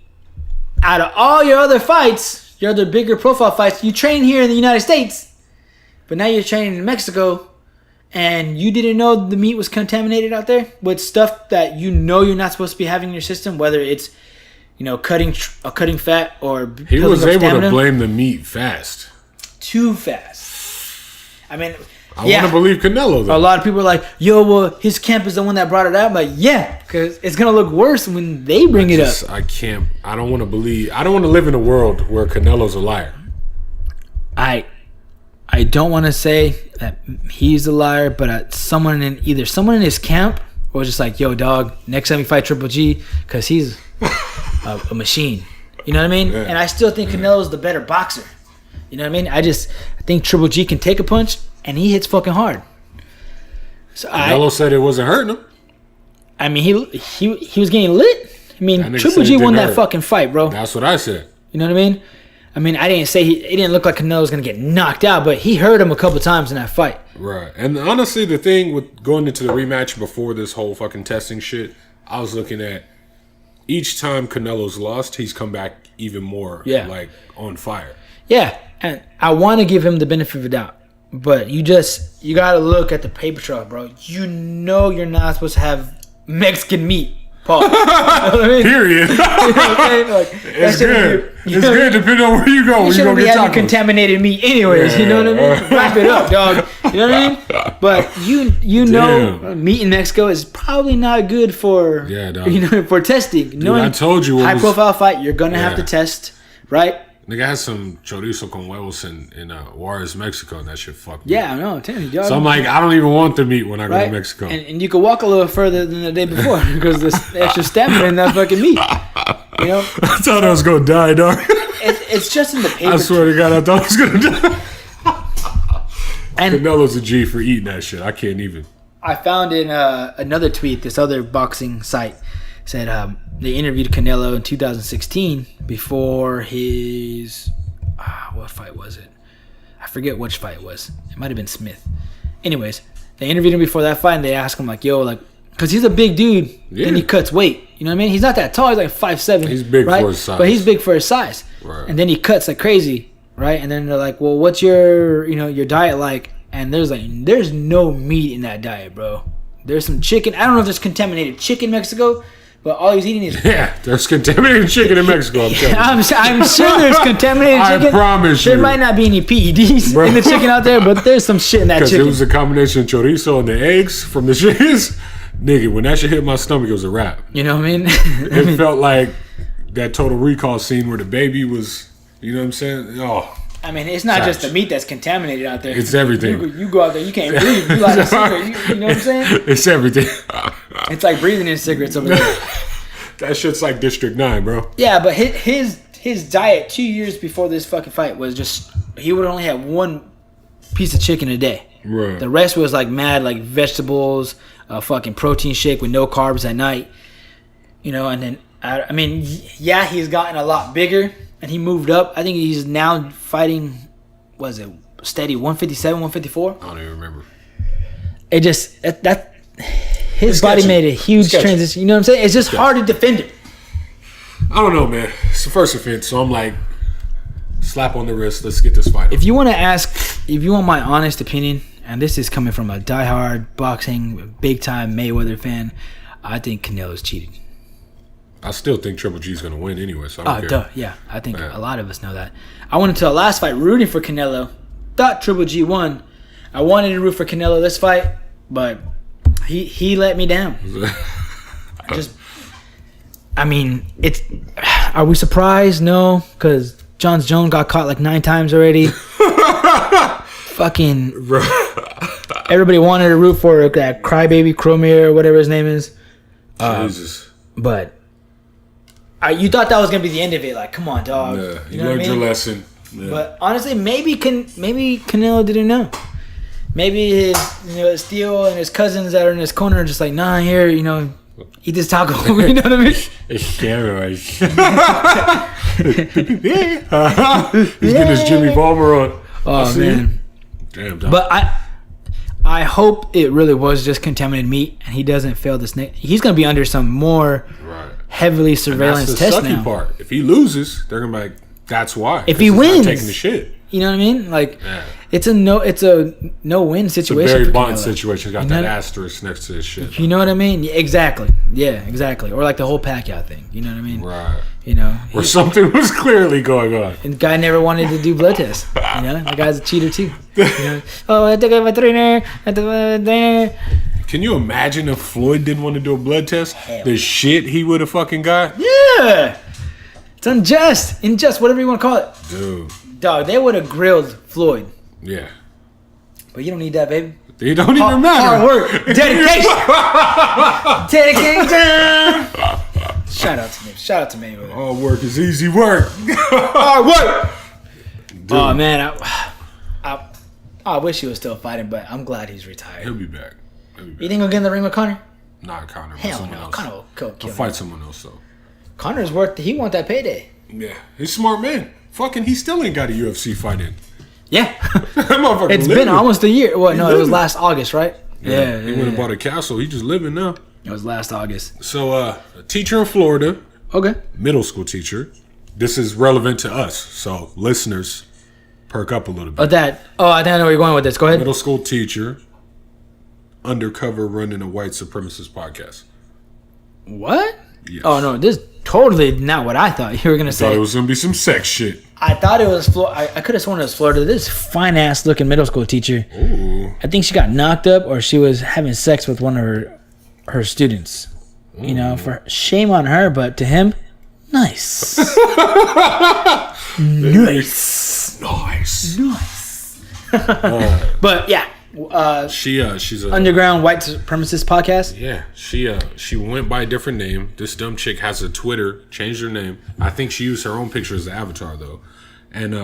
Speaker 1: Out of all your other fights, your other bigger profile fights, you train here in the United States, but now you're training in Mexico, and you didn't know the meat was contaminated out there with stuff that you know you're not supposed to be having in your system, whether it's cutting fat or
Speaker 2: he was able to blame the meat fast.
Speaker 1: Too fast. I mean,
Speaker 2: I want to believe Canelo, though.
Speaker 1: A lot of people are like, yo, well, his camp is the one that brought it out. I'm like, yeah, because it's going to look worse when they bring it up.
Speaker 2: I don't want to believe. I don't want to live in a world where Canelo's a liar.
Speaker 1: I don't want to say that he's a liar, but someone in his camp was just like, yo, dog, next time you fight Triple G, because he's a machine. You know what I mean? Yeah. And I still think Canelo's the better boxer. You know what I mean? I think Triple G can take a punch, and he hits fucking hard. So
Speaker 2: Canelo said it wasn't hurting him.
Speaker 1: I mean, he was getting lit. I mean, Triple G won that fucking fight, bro.
Speaker 2: That's what I said.
Speaker 1: You know what I mean? I mean, I didn't say it didn't look like Canelo was going to get knocked out, but he hurt him a couple times in that fight.
Speaker 2: Right. And honestly, the thing with going into the rematch before this whole fucking testing shit, I was looking at each time Canelo's lost, he's come back even more like on fire.
Speaker 1: Yeah. And I want to give him the benefit of the doubt. But you got to look at the paper trail, bro. You know you're not supposed to have Mexican meat. Paul. You know what I mean?
Speaker 2: Period.
Speaker 1: You know what I'm saying? Like,
Speaker 2: it's good. It's good depending on where you go.
Speaker 1: You shouldn't be having contaminated meat anyways. You know what I mean? Wrap it up, dog. You know what I mean? But you know meat in Mexico is probably not good for for testing.
Speaker 2: Dude, I told you.
Speaker 1: High profile fight, you're going to have to test, right?
Speaker 2: Nigga had some chorizo con huevos in Juarez, Mexico, and that shit fucked me.
Speaker 1: Yeah, I know.
Speaker 2: So I'm like, I don't even want the meat when I go to Mexico.
Speaker 1: And you can walk a little further than the day before because there's extra stamina in that fucking meat. You know?
Speaker 2: I thought I was going to die, dog.
Speaker 1: It's just in the paper.
Speaker 2: I swear to God, I thought I was going to die. And Canelo's a G for eating that shit. I can't even.
Speaker 1: I found in another tweet, this other boxing site said they interviewed Canelo in 2016 before his what fight was it? I forget which fight it was. It might have been Smith. Anyways, they interviewed him before that fight and they asked him like, yo, like, because he's a big dude and he cuts weight. You know what I mean? He's not that tall. He's like 5'7".
Speaker 2: He's big for his size.
Speaker 1: But he's big for his size.
Speaker 2: Right.
Speaker 1: And then he cuts like crazy, right? And then they're like, well, what's your diet like? And there's no meat in that diet, bro. There's some chicken. I don't know if there's contaminated chicken in Mexico, but all he's eating is...
Speaker 2: Yeah, there's contaminated chicken in Mexico, I'm telling you.
Speaker 1: I'm sure there's contaminated chicken.
Speaker 2: I promise you.
Speaker 1: There might not be any PEDs in the chicken out there, but there's some shit in that chicken.
Speaker 2: Because it was a combination of chorizo and the eggs from the chickens. Nigga, when that shit hit my stomach, it was a wrap.
Speaker 1: You know what I mean?
Speaker 2: It felt like that Total Recall scene where the baby was... You know what I'm saying? Oh...
Speaker 1: I mean, it's not just the meat that's contaminated out there.
Speaker 2: It's everything.
Speaker 1: You go out there, you can't breathe. You like a cigarette. You know what I'm saying?
Speaker 2: It's everything.
Speaker 1: It's like breathing in cigarettes over there.
Speaker 2: That shit's like District 9, bro.
Speaker 1: Yeah, but his diet 2 years before this fucking fight was just... He would only have one piece of chicken a day.
Speaker 2: Right.
Speaker 1: The rest was like mad, like vegetables, a fucking protein shake with no carbs at night. You know, and then... I mean, yeah, he's gotten a lot bigger. And he moved up. I think he's now fighting, what is it, steady 157, 154?
Speaker 2: I don't even remember.
Speaker 1: It just, his body made a huge transition. You know what I'm saying? It's just hard to defend it.
Speaker 2: I don't know, man. It's the first offense. So I'm like, slap on the wrist. Let's get this fight.
Speaker 1: If you want my honest opinion, and this is coming from a diehard boxing, big-time Mayweather fan, I think Canelo's cheated.
Speaker 2: I still think Triple G's going to win anyway, so I don't care.
Speaker 1: Duh, yeah. I think a lot of us know that. I went into the last fight rooting for Canelo. Thought Triple G won. I wanted to root for Canelo this fight, but he let me down. Are we surprised? No, because Jon Jones got caught like 9 times already. Fucking everybody wanted to root for that crybaby Cormier or whatever his name is.
Speaker 2: Jesus.
Speaker 1: But... you thought that was gonna be the end of it, like, come on, dog.
Speaker 2: Yeah, you learned your lesson. Yeah.
Speaker 1: But honestly, maybe Canelo didn't know. Maybe his Theo and his cousins that are in his corner are just like, nah, here, eat this taco. You know what I mean?
Speaker 2: It's steroids. He's getting his Jimmy Palmer on.
Speaker 1: Oh man,
Speaker 2: damn. Dog.
Speaker 1: But I hope it really was just contaminated meat, and he doesn't fail this. He's gonna be under some more. Right. Heavily surveillance test now.
Speaker 2: That's the sucky part. If he loses, they're gonna be like, "That's why."
Speaker 1: If he wins,
Speaker 2: taking the shit.
Speaker 1: You know what I mean? Like, it's a no-win situation.
Speaker 2: It's a Barry Bonds situation. Got that asterisk next to his shit.
Speaker 1: You know what I mean? Yeah, exactly. Yeah, exactly. Or like the whole Pacquiao thing. You know what I mean?
Speaker 2: Right. Where something was clearly going on.
Speaker 1: And the guy never wanted to do blood tests. The guy's a cheater too. Oh, I took a trainer.
Speaker 2: Can you imagine if Floyd didn't want to do a blood test? The shit he would have fucking got?
Speaker 1: Yeah. It's unjust, whatever you want to call it.
Speaker 2: Dude.
Speaker 1: Dog, they would have grilled Floyd.
Speaker 2: Yeah.
Speaker 1: But you don't need that, baby.
Speaker 2: They don't even matter.
Speaker 1: Hard work. Dedication. Dedication. Shout out to me.
Speaker 2: Hard work is easy work.
Speaker 1: Hard work. Dude. Oh, man. I wish he was still fighting, but I'm glad he's retired.
Speaker 2: He'll be back.
Speaker 1: You think he'll get in the ring with Conor?
Speaker 2: Not Conor.
Speaker 1: Hell no. Conor will kill
Speaker 2: I'll fight someone else, though.
Speaker 1: Conor's he want that payday.
Speaker 2: Yeah, he's a smart man. Fucking, he still ain't got a UFC fight in.
Speaker 1: Yeah.
Speaker 2: It's
Speaker 1: been almost a year. Well, no, it was last August, right?
Speaker 2: Yeah. He went and bought a castle. He just living now.
Speaker 1: It was last August.
Speaker 2: So, a teacher in Florida.
Speaker 1: Okay.
Speaker 2: Middle school teacher. This is relevant to us. So, listeners, perk up a little bit.
Speaker 1: I think I know where you're going with this. Go ahead.
Speaker 2: Middle school teacher. Undercover running a white supremacist podcast.
Speaker 1: What?
Speaker 2: Yes.
Speaker 1: Oh, no. This is totally not what I thought you were going to say.
Speaker 2: Thought it was going to be some sex shit.
Speaker 1: I thought it was Florida. I could have sworn it was Florida. This fine ass looking middle school teacher.
Speaker 2: Ooh.
Speaker 1: I think she got knocked up or she was having sex with one of her students. Ooh. You know, for shame on her, but to him, nice. Nice. But yeah.
Speaker 2: She's a
Speaker 1: underground white supremacist podcast.
Speaker 2: Yeah, she went by a different name. This dumb chick has a Twitter, changed her name. I think she used her own picture as the avatar though, and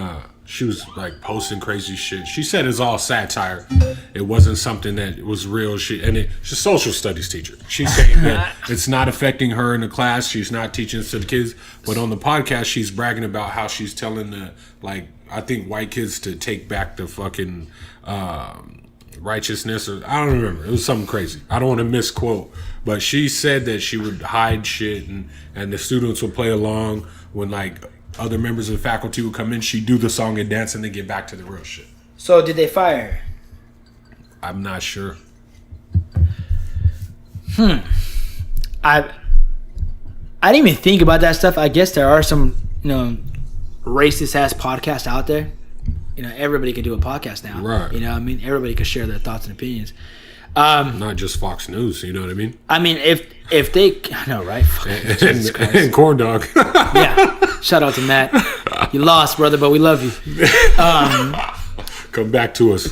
Speaker 2: she was like posting crazy shit. She said it's all satire. It wasn't something that was real. She's a social studies teacher. She's saying that it's not affecting her in the class. She's not teaching this to the kids, but on the podcast, she's bragging about how she's telling I think white kids to take back the fucking. Righteousness, or I don't remember. It was something crazy. I don't want to misquote, but she said that she would hide shit and the students would play along when like other members of the faculty would come in. She'd do the song and dance and then get back to the real shit.
Speaker 1: So did they fire her?
Speaker 2: I'm not sure.
Speaker 1: I didn't even think about that stuff. I guess there are some racist ass podcasts out there. Everybody can do a podcast now.
Speaker 2: Right.
Speaker 1: Everybody can share their thoughts and opinions.
Speaker 2: Not just Fox News, you know what I mean?
Speaker 1: I mean, if they... I know, right?
Speaker 2: And Corn Dog.
Speaker 1: Yeah. Shout out to Matt. You lost, brother, but we love you.
Speaker 2: Come back to us.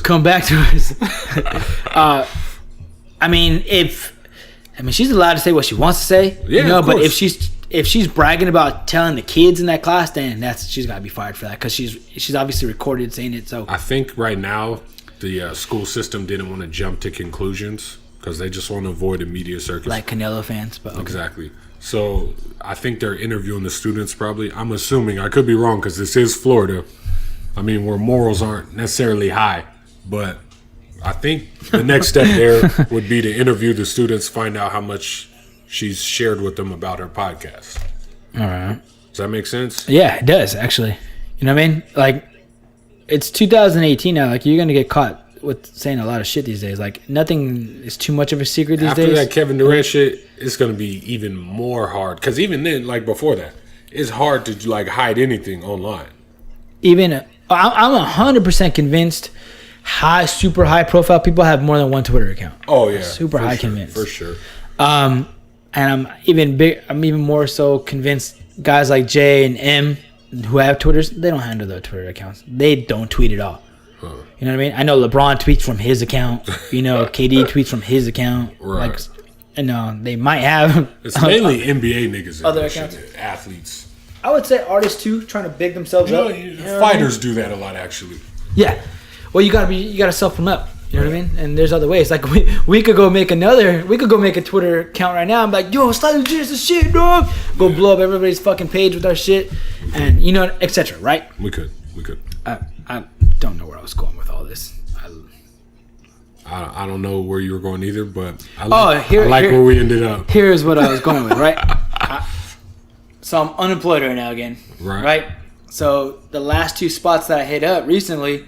Speaker 1: She's allowed to say what she wants to say.
Speaker 2: Yeah,
Speaker 1: but if she's bragging about telling the kids in that class, then she's got to be fired for that because she's obviously recorded saying it. So
Speaker 2: I think right now the school system didn't want to jump to conclusions because they just want to avoid a media circus.
Speaker 1: Like Canelo fans. But okay.
Speaker 2: Exactly. So I think they're interviewing the students probably. I'm assuming. I could be wrong because this is Florida. I mean, where morals aren't necessarily high. But I think the next step there would be to interview the students, find out how much she's shared with them about her podcast.
Speaker 1: All right.
Speaker 2: Does that make sense?
Speaker 1: Yeah, it does, actually. You know what I mean? Like, it's 2018 now. Like, you're going to get caught with saying a lot of shit these days. Like, nothing is too much of a secret these days.
Speaker 2: After that Kevin Durant shit, it's going to be even more hard. Because even then, like before that, it's hard to, like, hide anything online. I'm 100% convinced super high profile people have more than one Twitter account. Oh, yeah.
Speaker 1: Super high convinced.
Speaker 2: For sure.
Speaker 1: And I'm even more so convinced guys like Jay and M who have Twitters, they don't handle their Twitter accounts. They don't tweet at all. Huh. You know what I mean? I know LeBron tweets from his account. KD tweets from his account.
Speaker 2: Right.
Speaker 1: They might have.
Speaker 2: It's mainly NBA niggas.
Speaker 1: Other accounts.
Speaker 2: Athletes.
Speaker 1: I would say artists too, trying to big themselves up.
Speaker 2: Fighters do that a lot, actually.
Speaker 1: Yeah. Well, you gotta self them up. You know what I mean? And there's other ways. Like we could go make a Twitter account right now. I'm like, yo, Slightly Jesus shit, dog. Go blow up everybody's fucking page with our shit, and etc. Right?
Speaker 2: We could.
Speaker 1: I don't know where I was going with all this.
Speaker 2: I don't know where you were going either, but I like where we ended up.
Speaker 1: Here's what I was going with, right? So I'm unemployed right now again. Right? So the last 2 spots that I hit up recently.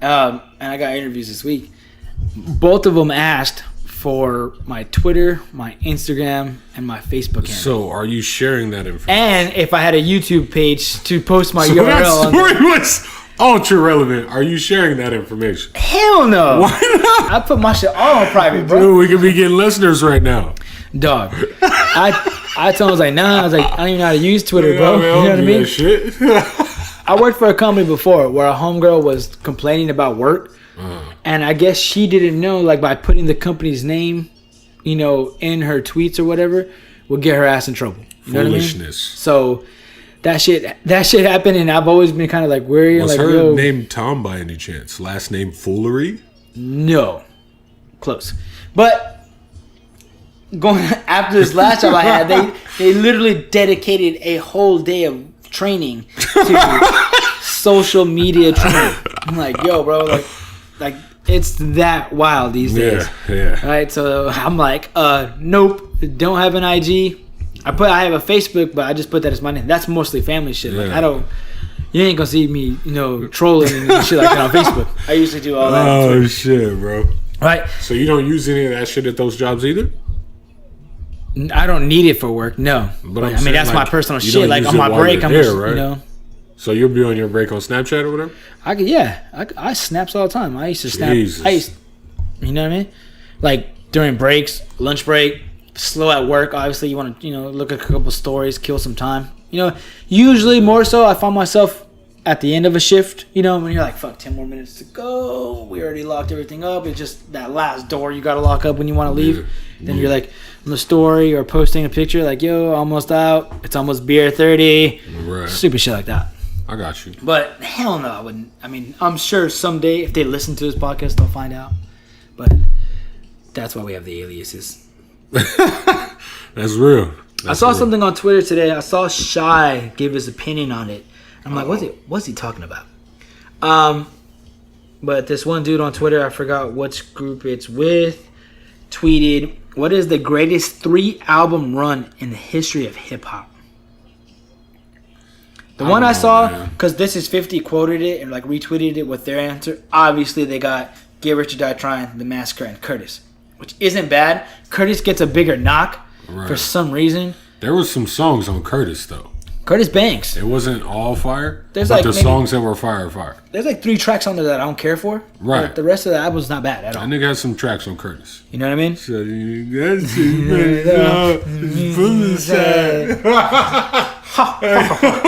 Speaker 1: And I got interviews this week. Both of them asked for my Twitter, my Instagram, and my Facebook handle.
Speaker 2: So, are you sharing that information?
Speaker 1: And if I had a YouTube page to post my URL.
Speaker 2: That story was ultra relevant. Are you sharing that information?
Speaker 1: Hell no.
Speaker 2: Why not?
Speaker 1: I put my shit all on private, bro.
Speaker 2: Dude, we could be getting listeners right now.
Speaker 1: Dog. I told him, I was like, nah. I was like, I don't even know how to use Twitter, bro.
Speaker 2: Man,
Speaker 1: you know what I mean?
Speaker 2: Shit.
Speaker 1: I worked for a company before where a homegirl was complaining about work. And I guess she didn't know, like, by putting the company's name, in her tweets or whatever, would get her ass in trouble. You know what I mean? So that shit happened, and I've always been kind of like worried.
Speaker 2: Was
Speaker 1: like,
Speaker 2: her name Tom by any chance? Last name Foolery?
Speaker 1: No. Close. But after this last job I had, they literally dedicated a whole day of training to social media training. I'm like, yo, bro, like it's that wild these days.
Speaker 2: Yeah.
Speaker 1: Right, so I'm like, nope, don't have an IG. I have a Facebook, but I just put that as my name. That's mostly family shit. Like you ain't gonna see me, trolling and shit like that on Facebook. I usually do all that.
Speaker 2: Oh shit, bro.
Speaker 1: Right.
Speaker 2: So you don't use any of that shit at those jobs either?
Speaker 1: I don't need it for work, no. But I mean, that's my personal shit. Like on my break, I'm just, right?
Speaker 2: So you'll be on your break on Snapchat or whatever?
Speaker 1: I snaps all the time. I used to snap.
Speaker 2: Jesus.
Speaker 1: You know what I mean? Like during breaks, lunch break, slow at work. Obviously, you want to look at a couple stories, kill some time. Usually more so, I find myself at the end of a shift. When you're like, fuck, 10 more minutes to go. We already locked everything up. It's just that last door you gotta lock up when you want to leave. Then you're like on the story or posting a picture like, yo, almost out. It's almost beer 30.
Speaker 2: Right.
Speaker 1: Stupid shit like that.
Speaker 2: I got you.
Speaker 1: But hell no, I wouldn't. I mean, I'm sure someday if they listen to this podcast, they'll find out. But that's why we have the aliases.
Speaker 2: That's real.
Speaker 1: I saw something on Twitter today. I saw Shy give his opinion on it. I'm like, what's he talking about? But this one dude on Twitter, I forgot which group it's with, tweeted, what is the greatest 3-album run in the history of hip-hop? The one I saw, because This Is 50 quoted it and retweeted it with their answer. Obviously, they got Get Rich or Die Trying, The Massacre, and Curtis, which isn't bad. Curtis gets a bigger knock for some reason.
Speaker 2: There was some songs on Curtis, though.
Speaker 1: Curtis bangs.
Speaker 2: It wasn't all fire,
Speaker 1: but
Speaker 2: the songs that were fire.
Speaker 1: There's 3 tracks on there that I don't care for.
Speaker 2: Right.
Speaker 1: But the rest of the album's not bad at all.
Speaker 2: That nigga has some tracks on Curtis.
Speaker 1: You know what I mean?
Speaker 2: So you got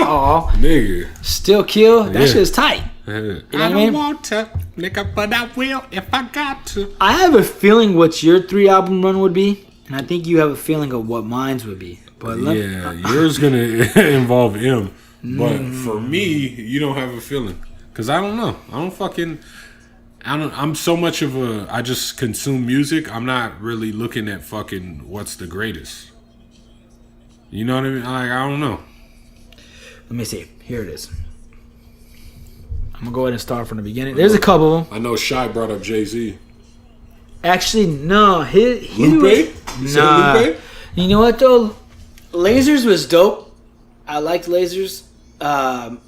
Speaker 2: Aw. Nigga.
Speaker 1: Still Kill. That shit is tight.
Speaker 2: Yeah.
Speaker 1: You know what I mean?
Speaker 2: Want to, nigga, but I will if I got to.
Speaker 1: I have a feeling what your 3-album run would be, and I think you have a feeling of what mine's would be. But
Speaker 2: yours gonna involve M. But for me, you don't have a feeling. Because I don't know. I'm so much of I just consume music. I'm not really looking at fucking what's the greatest. You know what I mean? I don't know.
Speaker 1: Let me see. Here it is. I'm going to go ahead and start from the beginning. There's a couple of them.
Speaker 2: I know Shy brought up Jay-Z.
Speaker 1: Actually, no.
Speaker 2: Lupe?
Speaker 1: Nah. Lupe? You know what, though? Lasers was dope. I liked Lasers. But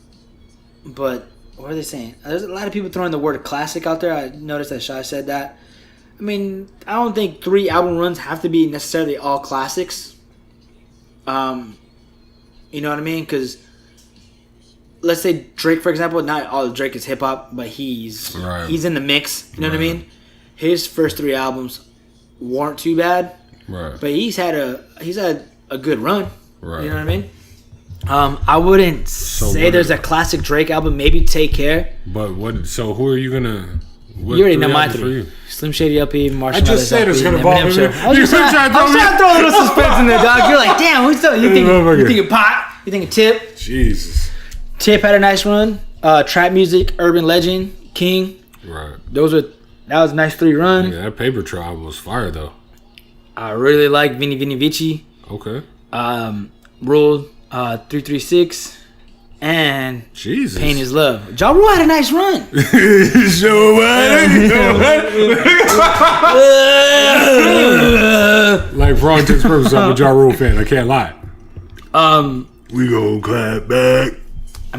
Speaker 1: what are they saying? There's a lot of people throwing the word classic out there. I noticed that Shy said that. I mean, I don't think 3-album runs have to be necessarily all classics. You know what I mean? Because let's say Drake, for example. Not all of Drake is hip hop, but he's in the mix. You know what I mean? His first 3 albums weren't too bad.
Speaker 2: Right.
Speaker 1: But he's had a good run.
Speaker 2: Right.
Speaker 1: You know what I mean? I wouldn't say there's a classic Drake album. Maybe Take Care.
Speaker 2: But what? So who are you gonna?
Speaker 1: You already know my 3. Slim Shady LP, Marshall.
Speaker 2: I just said it's gonna involve him.
Speaker 1: I'm just trying to throw a little suspense in there, dog. You're like, damn, who's that? You thinking Pot? You thinking Tip?
Speaker 2: Jesus.
Speaker 1: Tip had a nice run. Trap Music, Urban Legend, King.
Speaker 2: Right.
Speaker 1: That was a nice 3 run.
Speaker 2: Yeah, that Paper Tribe was fire though.
Speaker 1: I really like Vini Vini Vici.
Speaker 2: Okay.
Speaker 1: Rule 336 and
Speaker 2: Jesus.
Speaker 1: Pain is Love. Ja Rule had a nice run.
Speaker 2: Like for all intents and purposes, I'm a Ja Rule fan. I can't lie. We gonna clap back.
Speaker 1: I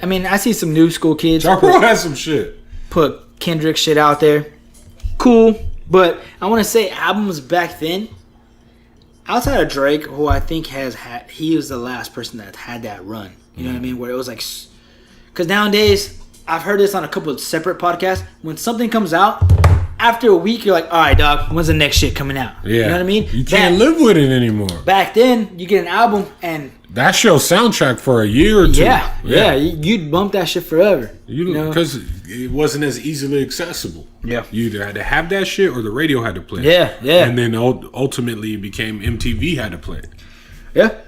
Speaker 1: mean, I see some new school kids.
Speaker 2: Ja Rule has some shit.
Speaker 1: Put Kendrick shit out there. Cool. But I want to say albums back then, outside of Drake, who I think he was the last person that had that run. You know what I mean? Where it was like, because nowadays, I've heard this on a couple of separate podcasts. When something comes out, after a week, you're like, all right, dog, when's the next shit coming out?
Speaker 2: Yeah.
Speaker 1: You know what I mean?
Speaker 2: You can't live with it anymore.
Speaker 1: Back then, you get an album and
Speaker 2: that's your soundtrack for a year or 2.
Speaker 1: Yeah. You'd bump that shit forever.
Speaker 2: Because it wasn't as easily accessible.
Speaker 1: Yeah.
Speaker 2: You either had to have that shit or the radio had to play it.
Speaker 1: Yeah.
Speaker 2: And then ultimately it became MTV had to play it.
Speaker 1: Yeah.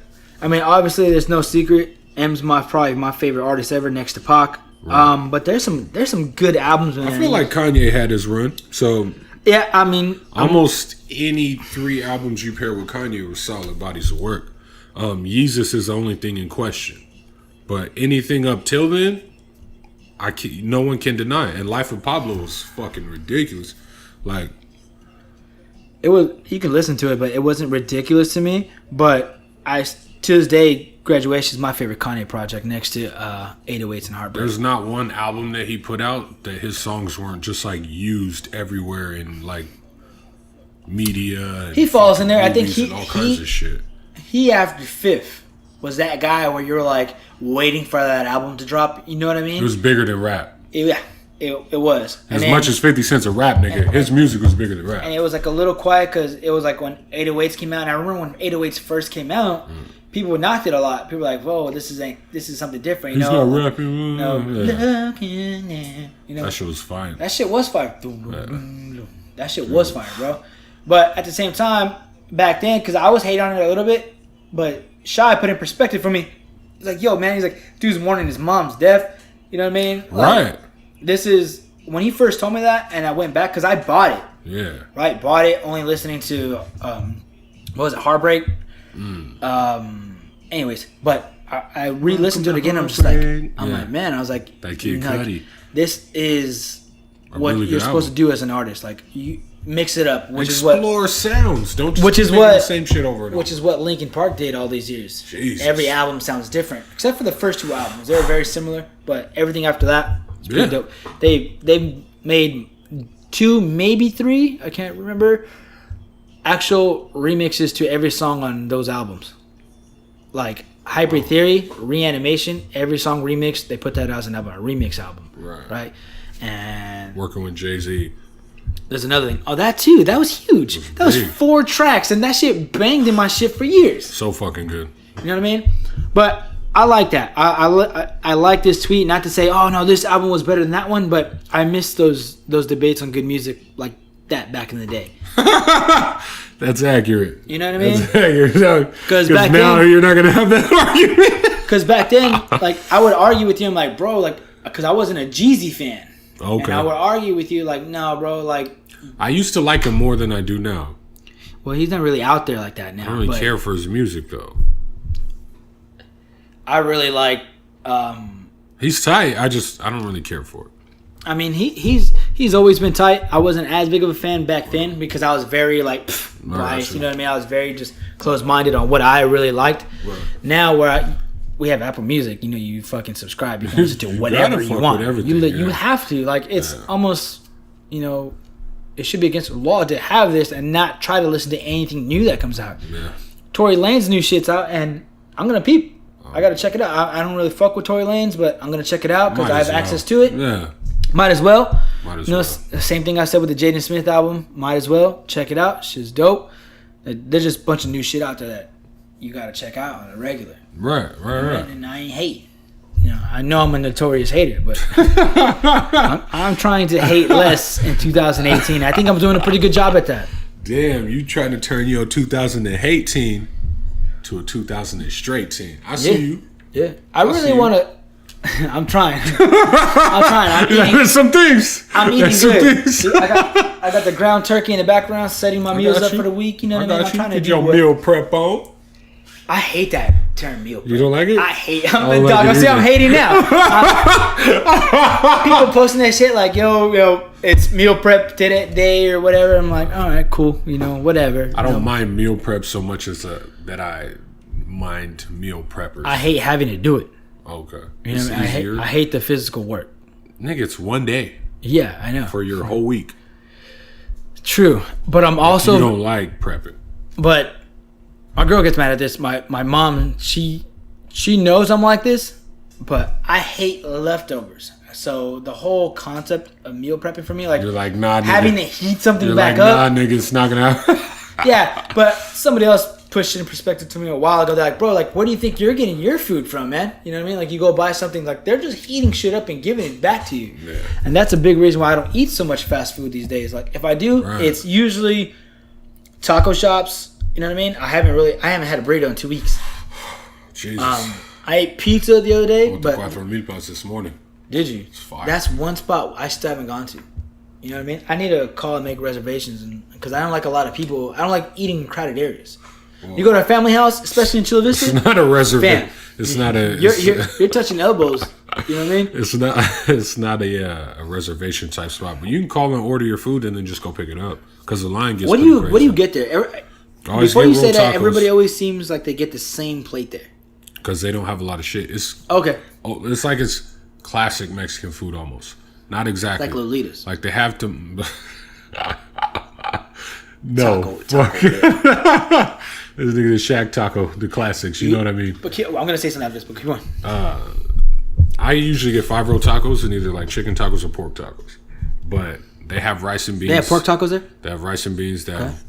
Speaker 1: I mean, obviously, there's no secret. M's probably my favorite artist ever next to Pac. Right. But there's some good albums in there.
Speaker 2: I feel like Kanye had his run. So
Speaker 1: yeah, I mean,
Speaker 2: almost any 3 albums you pair with Kanye were solid bodies of work. Yeezus is the only thing in question. But anything up till then, no one can deny it. And Life of Pablo was fucking ridiculous. Like,
Speaker 1: it was. You can listen to it, but it wasn't ridiculous to me. But to this day, Graduation is my favorite Kanye project, next to 808s and Heartbreak.
Speaker 2: There's not one album that he put out that his songs weren't just like used everywhere in like media. And
Speaker 1: he falls in there. I think
Speaker 2: all kinds of shit.
Speaker 1: He after Fifth was that guy where you're like waiting for that album to drop. You know what I mean?
Speaker 2: It was bigger than rap.
Speaker 1: Yeah, it was.
Speaker 2: As much as 50 Cent's a rap nigga, his music was bigger than rap.
Speaker 1: And it was like a little quiet because it was like when 808s came out. And I remember when 808s first came out, people knocked it a lot. People were like, "Whoa, this is something different." You know,
Speaker 2: not rapping.
Speaker 1: Yeah. You know,
Speaker 2: that shit was fire.
Speaker 1: That shit was fire. That shit was fire, bro. But at the same time, back then, because I was hating on it a little bit, but Shy put in perspective for me. He's like, "Yo, man," he's like, "Dude's mourning his mom's death." You know what I mean? Like,
Speaker 2: right.
Speaker 1: This is when he first told me that, and I went back because I bought it.
Speaker 2: Yeah.
Speaker 1: Right, bought it. Only listening to what was it, Heartbreak. Anyways, but I re-listened to it again. I'm just like, like, man, I was like,
Speaker 2: that Kid Cudi.
Speaker 1: This is what
Speaker 2: really
Speaker 1: you're supposed to do as an artist. Like, you mix it up, which
Speaker 2: explore
Speaker 1: is what
Speaker 2: sounds. Don't just
Speaker 1: which is
Speaker 2: make
Speaker 1: what
Speaker 2: the same shit over and over.
Speaker 1: Which is what Linkin Park did all these years.
Speaker 2: Jesus.
Speaker 1: Every album sounds different, except for the first two albums. They were very similar, but everything after that is pretty dope. They made 2, maybe 3. I can't remember. Actual remixes to every song on those albums. Like Hybrid Theory, Reanimation, every song remixed, they put that as an album, a remix album. Right? And
Speaker 2: working with Jay-Z.
Speaker 1: There's another thing. Oh, that too. That was huge. That was 4 tracks, and that shit banged in my shit for years.
Speaker 2: So fucking good.
Speaker 1: You know what I mean? But I like that. I like this tweet. Not to say, oh no, this album was better than that one, but I miss those debates on good music like that back in the day.
Speaker 2: That's accurate.
Speaker 1: You know what I mean?
Speaker 2: That's accurate. Because
Speaker 1: back
Speaker 2: now
Speaker 1: then,
Speaker 2: you're not gonna have that argument.
Speaker 1: Because back then, like I would argue with you. I'm like, bro, like, because I wasn't a Jeezy fan.
Speaker 2: Okay.
Speaker 1: And I would argue with you, like, no, bro, like.
Speaker 2: I used to like him more than I do now.
Speaker 1: Well, he's not really out there like that now.
Speaker 2: I don't really care for his music though.
Speaker 1: I really like.
Speaker 2: He's tight. I don't really care for it.
Speaker 1: I mean, he's always been tight. I wasn't as big of a fan back then because I was very like biased. You know what I mean? I was very just closed-minded on what I really liked. Right. Now we have Apple Music, you know, you fucking subscribe, you can listen to whatever you want. You have to. Like, it's almost, you know, it should be against the law to have this and not try to listen to anything new that comes out. Yeah. Tory Lanez new shit's out, and I'm gonna peep. I gotta check it out. I don't really fuck with Tory Lanez, but I'm gonna check it out because I have access to it. Yeah. Might as well. The same thing I said with the Jaden Smith album. Might as well. Check it out. Shit's dope. There's just a bunch of new shit out there that you gotta check out on a regular.
Speaker 2: Right.
Speaker 1: And I ain't hate. You know, I know I'm a notorious hater, but I'm trying to hate less in 2018. I think I'm doing a pretty good job at that.
Speaker 2: Damn, you trying to turn your 2018 to a 2018. I see you.
Speaker 1: Yeah. I really want to. I'm trying. I'm eating
Speaker 2: some things.
Speaker 1: I'm eating good. I got the ground turkey in the background, setting my meals up for the week. You know what I mean? I'm trying to do
Speaker 2: your meal prep on.
Speaker 1: I hate that term, meal prep.
Speaker 2: You don't like it?
Speaker 1: I hate. I'm hating now. People posting that shit like, yo, it's meal prep day or whatever. I'm like, all right, cool. You know, whatever.
Speaker 2: I don't mind meal prep so much as that I mind meal preppers.
Speaker 1: I hate having to do it.
Speaker 2: Okay.
Speaker 1: You know what I mean? I hate the physical work.
Speaker 2: Nigga, it's one day.
Speaker 1: Yeah, I know.
Speaker 2: For your whole week.
Speaker 1: True. But I'm also...
Speaker 2: You don't like prepping.
Speaker 1: But my girl gets mad at this. My mom, she knows I'm like this, but I hate leftovers. So the whole concept of meal prepping for me, like...
Speaker 2: You're like, nah, nigga.
Speaker 1: Having to heat something back
Speaker 2: up. Nah, nigga, it's not going to happen.
Speaker 1: Yeah, but somebody else pushed it in perspective to me a while ago. They're like, bro, like, where do you think you're getting your food from, man? You know what I mean? Like, you go buy something, like, they're just heating shit up and giving it back to you. Yeah. And that's a big reason why I don't eat so much fast food these days. Like, if I do, it's usually taco shops. You know what I mean? I haven't had a burrito in 2 weeks.
Speaker 2: Jesus.
Speaker 1: I ate pizza the other day.
Speaker 2: I went to Cuatro Milpas this morning.
Speaker 1: Did you?
Speaker 2: It's fire. That's
Speaker 1: one spot I still haven't gone to. You know what I mean? I need to call and make reservations because I don't like a lot of people. I don't like eating in crowded areas. Well, you go to a family house, especially in Chula Vista.
Speaker 2: It's not a reservation. It's not a.
Speaker 1: You're touching elbows. You know what I mean?
Speaker 2: It's not a reservation type spot, but you can call and order your food and then just go pick it up because the line gets. What do
Speaker 1: you get there? Before you say that, everybody always seems like they get the same plate there
Speaker 2: because they don't have a lot of shit. It's
Speaker 1: okay.
Speaker 2: Oh, it's like it's classic Mexican food almost. Not exactly
Speaker 1: like Lolitas.
Speaker 2: Like they have to. No,
Speaker 1: taco.
Speaker 2: This nigga the Shack Taco, the classics. You know what I mean?
Speaker 1: But I'm gonna say something after this. But keep on.
Speaker 2: I usually get 5-roll tacos and either like chicken tacos or pork tacos. But they have rice and beans.
Speaker 1: They have pork tacos there?
Speaker 2: They have rice and beans. They have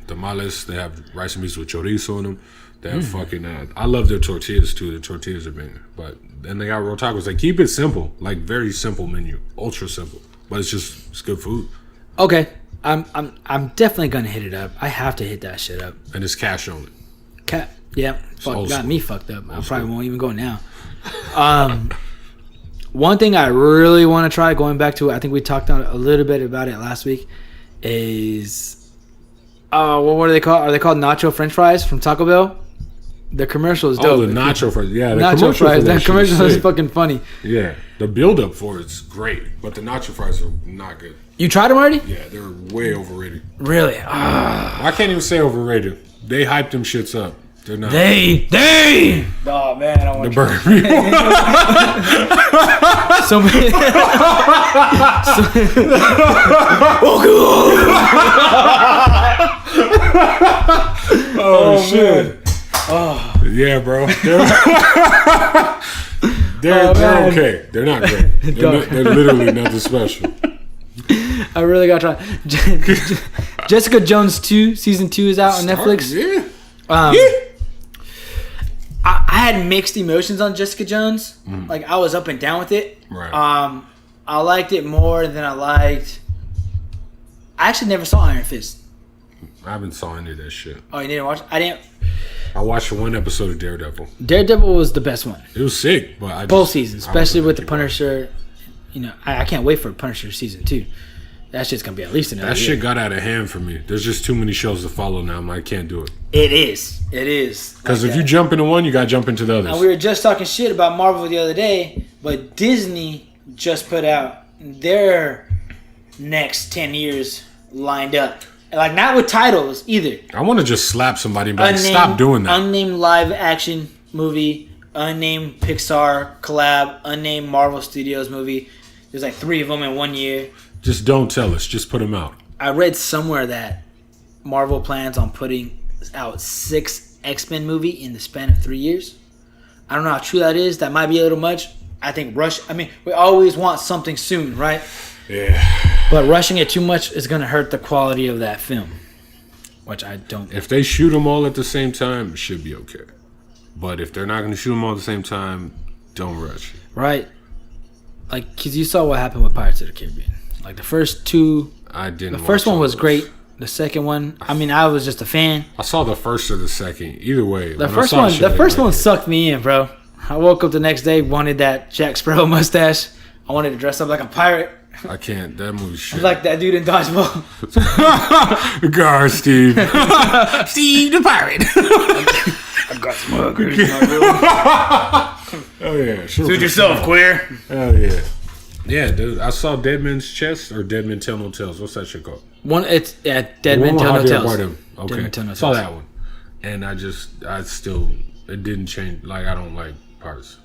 Speaker 2: tamales. They have rice and beans with chorizo in them. They have fucking... I love their tortillas too. The tortillas are banging. But then they got roll tacos. They keep it simple. Like very simple menu. Ultra simple. But it's good food.
Speaker 1: Okay. I'm definitely gonna hit it up. I have to hit that shit up.
Speaker 2: And it's cash only.
Speaker 1: Yeah. Got me fucked up. I probably won't even go now. One thing I really want to try, going back to it, I think we talked a little bit about it last week, is what are they called? Are they called nacho French fries from Taco Bell? The commercial is dope.
Speaker 2: Oh, the nacho fries. Yeah, the
Speaker 1: nacho fries. That commercial is fucking funny.
Speaker 2: Yeah, the build up for it's great, but the nacho fries are not good.
Speaker 1: You tried them already?
Speaker 2: Yeah, they're way overrated.
Speaker 1: Really?
Speaker 2: I can't even say overrated. They hyped them shits up. They're not.
Speaker 1: They. Oh man, I want
Speaker 2: the burger.
Speaker 1: So many.
Speaker 2: Oh shit. Oh. Yeah, bro. They're okay. They're not great. They're literally nothing special.
Speaker 1: I really gotta try. Jessica Jones 2 season 2 is out on Netflix.
Speaker 2: Yeah.
Speaker 1: I had mixed emotions on Jessica Jones. Like I was up and down with it.
Speaker 2: Right.
Speaker 1: I liked it more than I liked. I actually never saw Iron Fist.
Speaker 2: I haven't saw any of that shit.
Speaker 1: Oh, you didn't watch? I didn't.
Speaker 2: I watched one episode of Daredevil.
Speaker 1: Daredevil was the best one.
Speaker 2: It was sick, but
Speaker 1: both seasons, especially with the Punisher. You know, I can't wait for Punisher season 2. That shit's gonna be at least another year.
Speaker 2: Shit got out of hand for me. There's just too many shows to follow now. I can't do it.
Speaker 1: It is. Because
Speaker 2: if you jump into one, you gotta jump into the others.
Speaker 1: And we were just talking shit about Marvel the other day, but Disney just put out their next 10 years lined up. Like, not with titles either.
Speaker 2: I want to just slap somebody and be like, stop doing that.
Speaker 1: Unnamed live action movie, unnamed Pixar collab, unnamed Marvel Studios movie. There's like 3 of them in 1 year.
Speaker 2: Just don't tell us. Just put them out.
Speaker 1: I read somewhere that Marvel plans on putting out 6 X-Men movie in the span of 3 years. I don't know how true that is. That might be a little much. I think we always want something soon, right?
Speaker 2: Yeah.
Speaker 1: But rushing it too much is going to hurt the quality of that film, which I don't.
Speaker 2: If they shoot them all at the same time, it should be okay. But if they're not going to shoot them all at the same time, don't rush.
Speaker 1: Right. Like, because you saw what happened with Pirates of the Caribbean. Like, the first 2...
Speaker 2: I didn't.
Speaker 1: The first one was great. The second one, I was just a fan.
Speaker 2: I saw the first or the second. Either way.
Speaker 1: The first one sucked me in, bro. I woke up the next day, wanted that Jack Sparrow mustache. I wanted to dress up like a pirate.
Speaker 2: I can't. That movie's shit.
Speaker 1: I like that dude in Dodgeball.
Speaker 2: Gar, Steve.
Speaker 1: Steve the pirate. I got some hookers in my room.
Speaker 2: Oh, yeah.
Speaker 1: Suit yourself, queer.
Speaker 2: Hell yeah. Yeah, dude. I saw Dead Man's Chest or Dead Men Tell No Tales. What's that shit called?
Speaker 1: Dead Men Tell No Tales.
Speaker 2: Okay. Saw that one. And it didn't change. Like, I don't like pirates.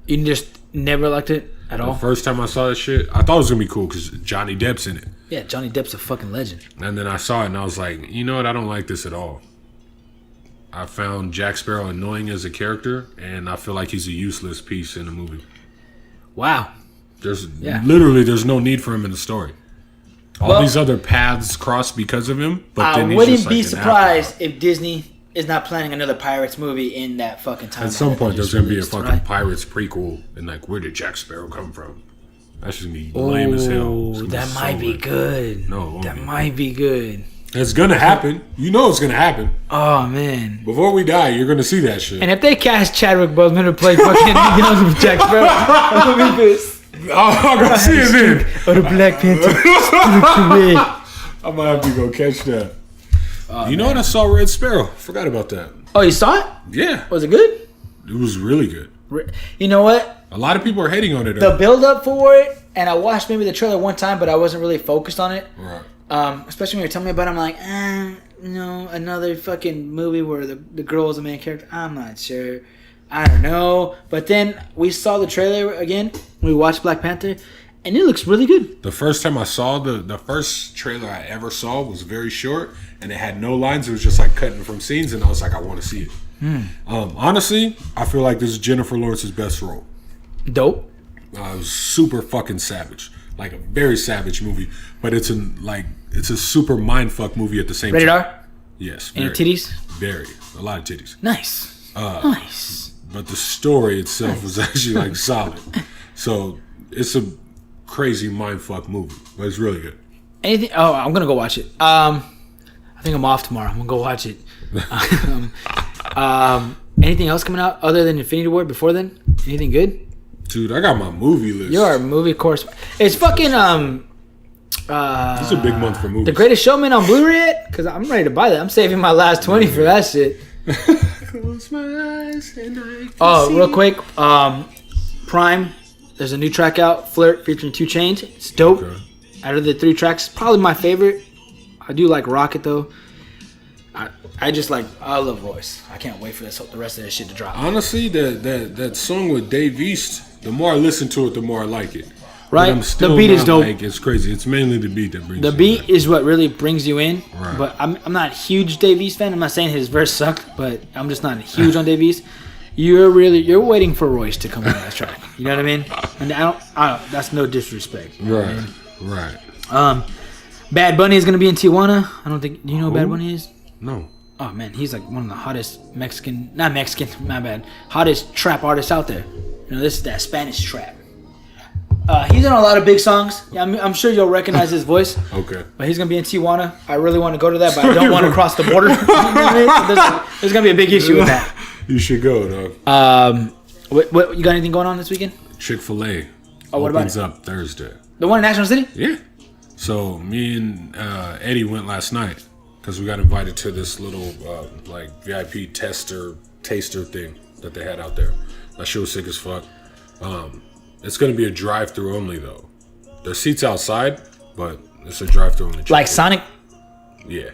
Speaker 1: You just never liked it at all?
Speaker 2: The first time I saw that shit, I thought it was going to be cool because Johnny Depp's in it.
Speaker 1: Yeah, Johnny Depp's a fucking legend.
Speaker 2: And then I saw it and I was like, you know what? I don't like this at all. I found Jack Sparrow annoying as a character, and I feel like he's a useless piece in the movie.
Speaker 1: Wow.
Speaker 2: There's no need for him in the story. All these other paths cross because of him, but then
Speaker 1: I wouldn't be surprised if Disney is not planning another Pirates movie in that fucking time.
Speaker 2: At some point, there's going to be a fucking Pirates prequel, and like, where did Jack Sparrow come from? That's just going to be lame as hell.
Speaker 1: That might be good.
Speaker 2: No,
Speaker 1: that might be good.
Speaker 2: It's going to happen. You know it's going to happen.
Speaker 1: Oh, man.
Speaker 2: Before we die, you're going to see that shit.
Speaker 1: And if they cast Chadwick Boseman to play fucking young Jack Sparrow, I'm going to be pissed.
Speaker 2: I'm going to see it then.
Speaker 1: Or the Black Panther.
Speaker 2: I'm going to have to go catch that. You know what? I saw Red Sparrow. Forgot about that.
Speaker 1: Oh, you saw it?
Speaker 2: Yeah.
Speaker 1: Was it good?
Speaker 2: It was really good.
Speaker 1: You know what?
Speaker 2: A lot of people are hating on it.
Speaker 1: The build up for it, and I watched maybe the trailer one time, but I wasn't really focused on it.
Speaker 2: Right.
Speaker 1: Especially when you're telling me about it, I'm like, no, another fucking movie where the girl is the main character. I'm not sure. I don't know. But then we saw the trailer again. We watched Black Panther, and it looks really good.
Speaker 2: The first time I saw the first trailer I ever saw was very short, and it had no lines. It was just like cutting from scenes, and I was like, I want to see it. Honestly, I feel like this is Jennifer Lawrence's best role.
Speaker 1: Dope.
Speaker 2: It was super fucking savage, like a very savage movie, but it's a super mindfuck movie at the same
Speaker 1: Rated
Speaker 2: time.
Speaker 1: R?
Speaker 2: Yes.
Speaker 1: Any titties?
Speaker 2: Very, a lot of titties.
Speaker 1: Nice. Nice.
Speaker 2: But the story itself was actually like solid. So it's a crazy mindfuck movie, but it's really good.
Speaker 1: Anything? Oh, I'm gonna go watch it. I think I'm off tomorrow. I'm gonna go watch it. Anything else coming out other than Infinity War before then? Anything good?
Speaker 2: Dude, I got my movie list.
Speaker 1: You're a movie course. It's fucking
Speaker 2: It's a big month for movies.
Speaker 1: The Greatest Showman on Blu-ray yet? Because I'm ready to buy that. I'm saving my last 20 for that shit.
Speaker 2: Close my eyes and I can see.
Speaker 1: Real quick, Prime. There's a new track out, Flirt, featuring 2 Chainz. It's dope.
Speaker 2: Okay.
Speaker 1: Out of the 3 tracks, probably my favorite. I do like Rocket though. I love Royce. I can't wait for the rest of this shit to drop.
Speaker 2: Honestly, that song with Dave East, the more I listen to it, the more I like it.
Speaker 1: Right?
Speaker 2: But I'm still
Speaker 1: The beat is dope.
Speaker 2: Like, it's crazy. It's mainly the beat that brings
Speaker 1: The
Speaker 2: you
Speaker 1: beat
Speaker 2: in.
Speaker 1: is what really brings you in.
Speaker 2: Right.
Speaker 1: But I'm not a huge Dave East fan. I'm not saying his verse sucked, but I'm just not huge on Dave East. You're waiting for Royce to come on that track. You know what I mean? And I don't that's no disrespect. You know what I mean?
Speaker 2: Right.
Speaker 1: Bad Bunny is gonna be in Tijuana. I don't think. Do you know who Bad Bunny is?
Speaker 2: No.
Speaker 1: Oh man, he's like one of the hottest hottest trap artists out there. You know, this is that Spanish trap. He's in a lot of big songs. Yeah, I'm sure you'll recognize his voice.
Speaker 2: Okay.
Speaker 1: But he's gonna be in Tijuana. I really want to go to that, but I don't want to cross the border. You know what I mean? There's gonna be a big issue with that.
Speaker 2: You should go, dog.
Speaker 1: What you got anything going on this weekend?
Speaker 2: Chick-Fil-A
Speaker 1: what about
Speaker 2: opens
Speaker 1: it?
Speaker 2: up Thursday.
Speaker 1: The one in National City?
Speaker 2: Yeah. So me and Eddie went last night because we got invited to this little VIP taster thing that they had out there. That shit was sick as fuck. It's gonna be a drive-through only though. There's seats outside, but it's a drive-through only.
Speaker 1: Like Sonic?
Speaker 2: Yeah.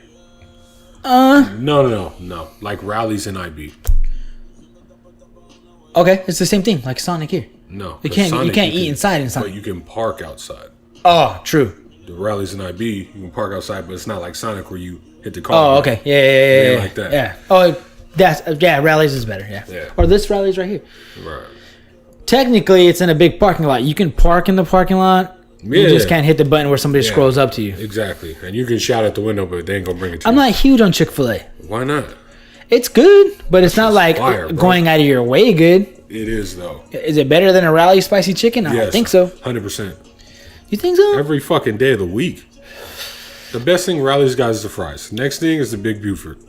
Speaker 2: No. Like Rallies and IB.
Speaker 1: Okay, it's the same thing. Like Sonic here.
Speaker 2: No.
Speaker 1: You can't eat inside in Sonic.
Speaker 2: But you can park outside.
Speaker 1: Oh, true.
Speaker 2: The Rallies and IB, you can park outside, but it's not like Sonic where you hit the car.
Speaker 1: Oh, okay. Yeah.
Speaker 2: Like that.
Speaker 1: Yeah. Oh, Rallies is better. Yeah. Or this Rallies right here.
Speaker 2: Right.
Speaker 1: Technically, it's in a big parking lot. You can park in the parking lot.
Speaker 2: Yeah.
Speaker 1: You just can't hit the button where somebody scrolls up to you.
Speaker 2: Exactly. And you can shout at the window, but they ain't gonna bring it to you.
Speaker 1: I'm not huge on Chick-Fil-A.
Speaker 2: Why not?
Speaker 1: It's good, but it's not like
Speaker 2: fire,
Speaker 1: going out of your way good.
Speaker 2: It is, though.
Speaker 1: Is it better than a Rally spicy chicken? I don't think so.
Speaker 2: 100%.
Speaker 1: You think so?
Speaker 2: Every fucking day of the week. The best thing Rallies got is the fries. Next thing is the Big Buford.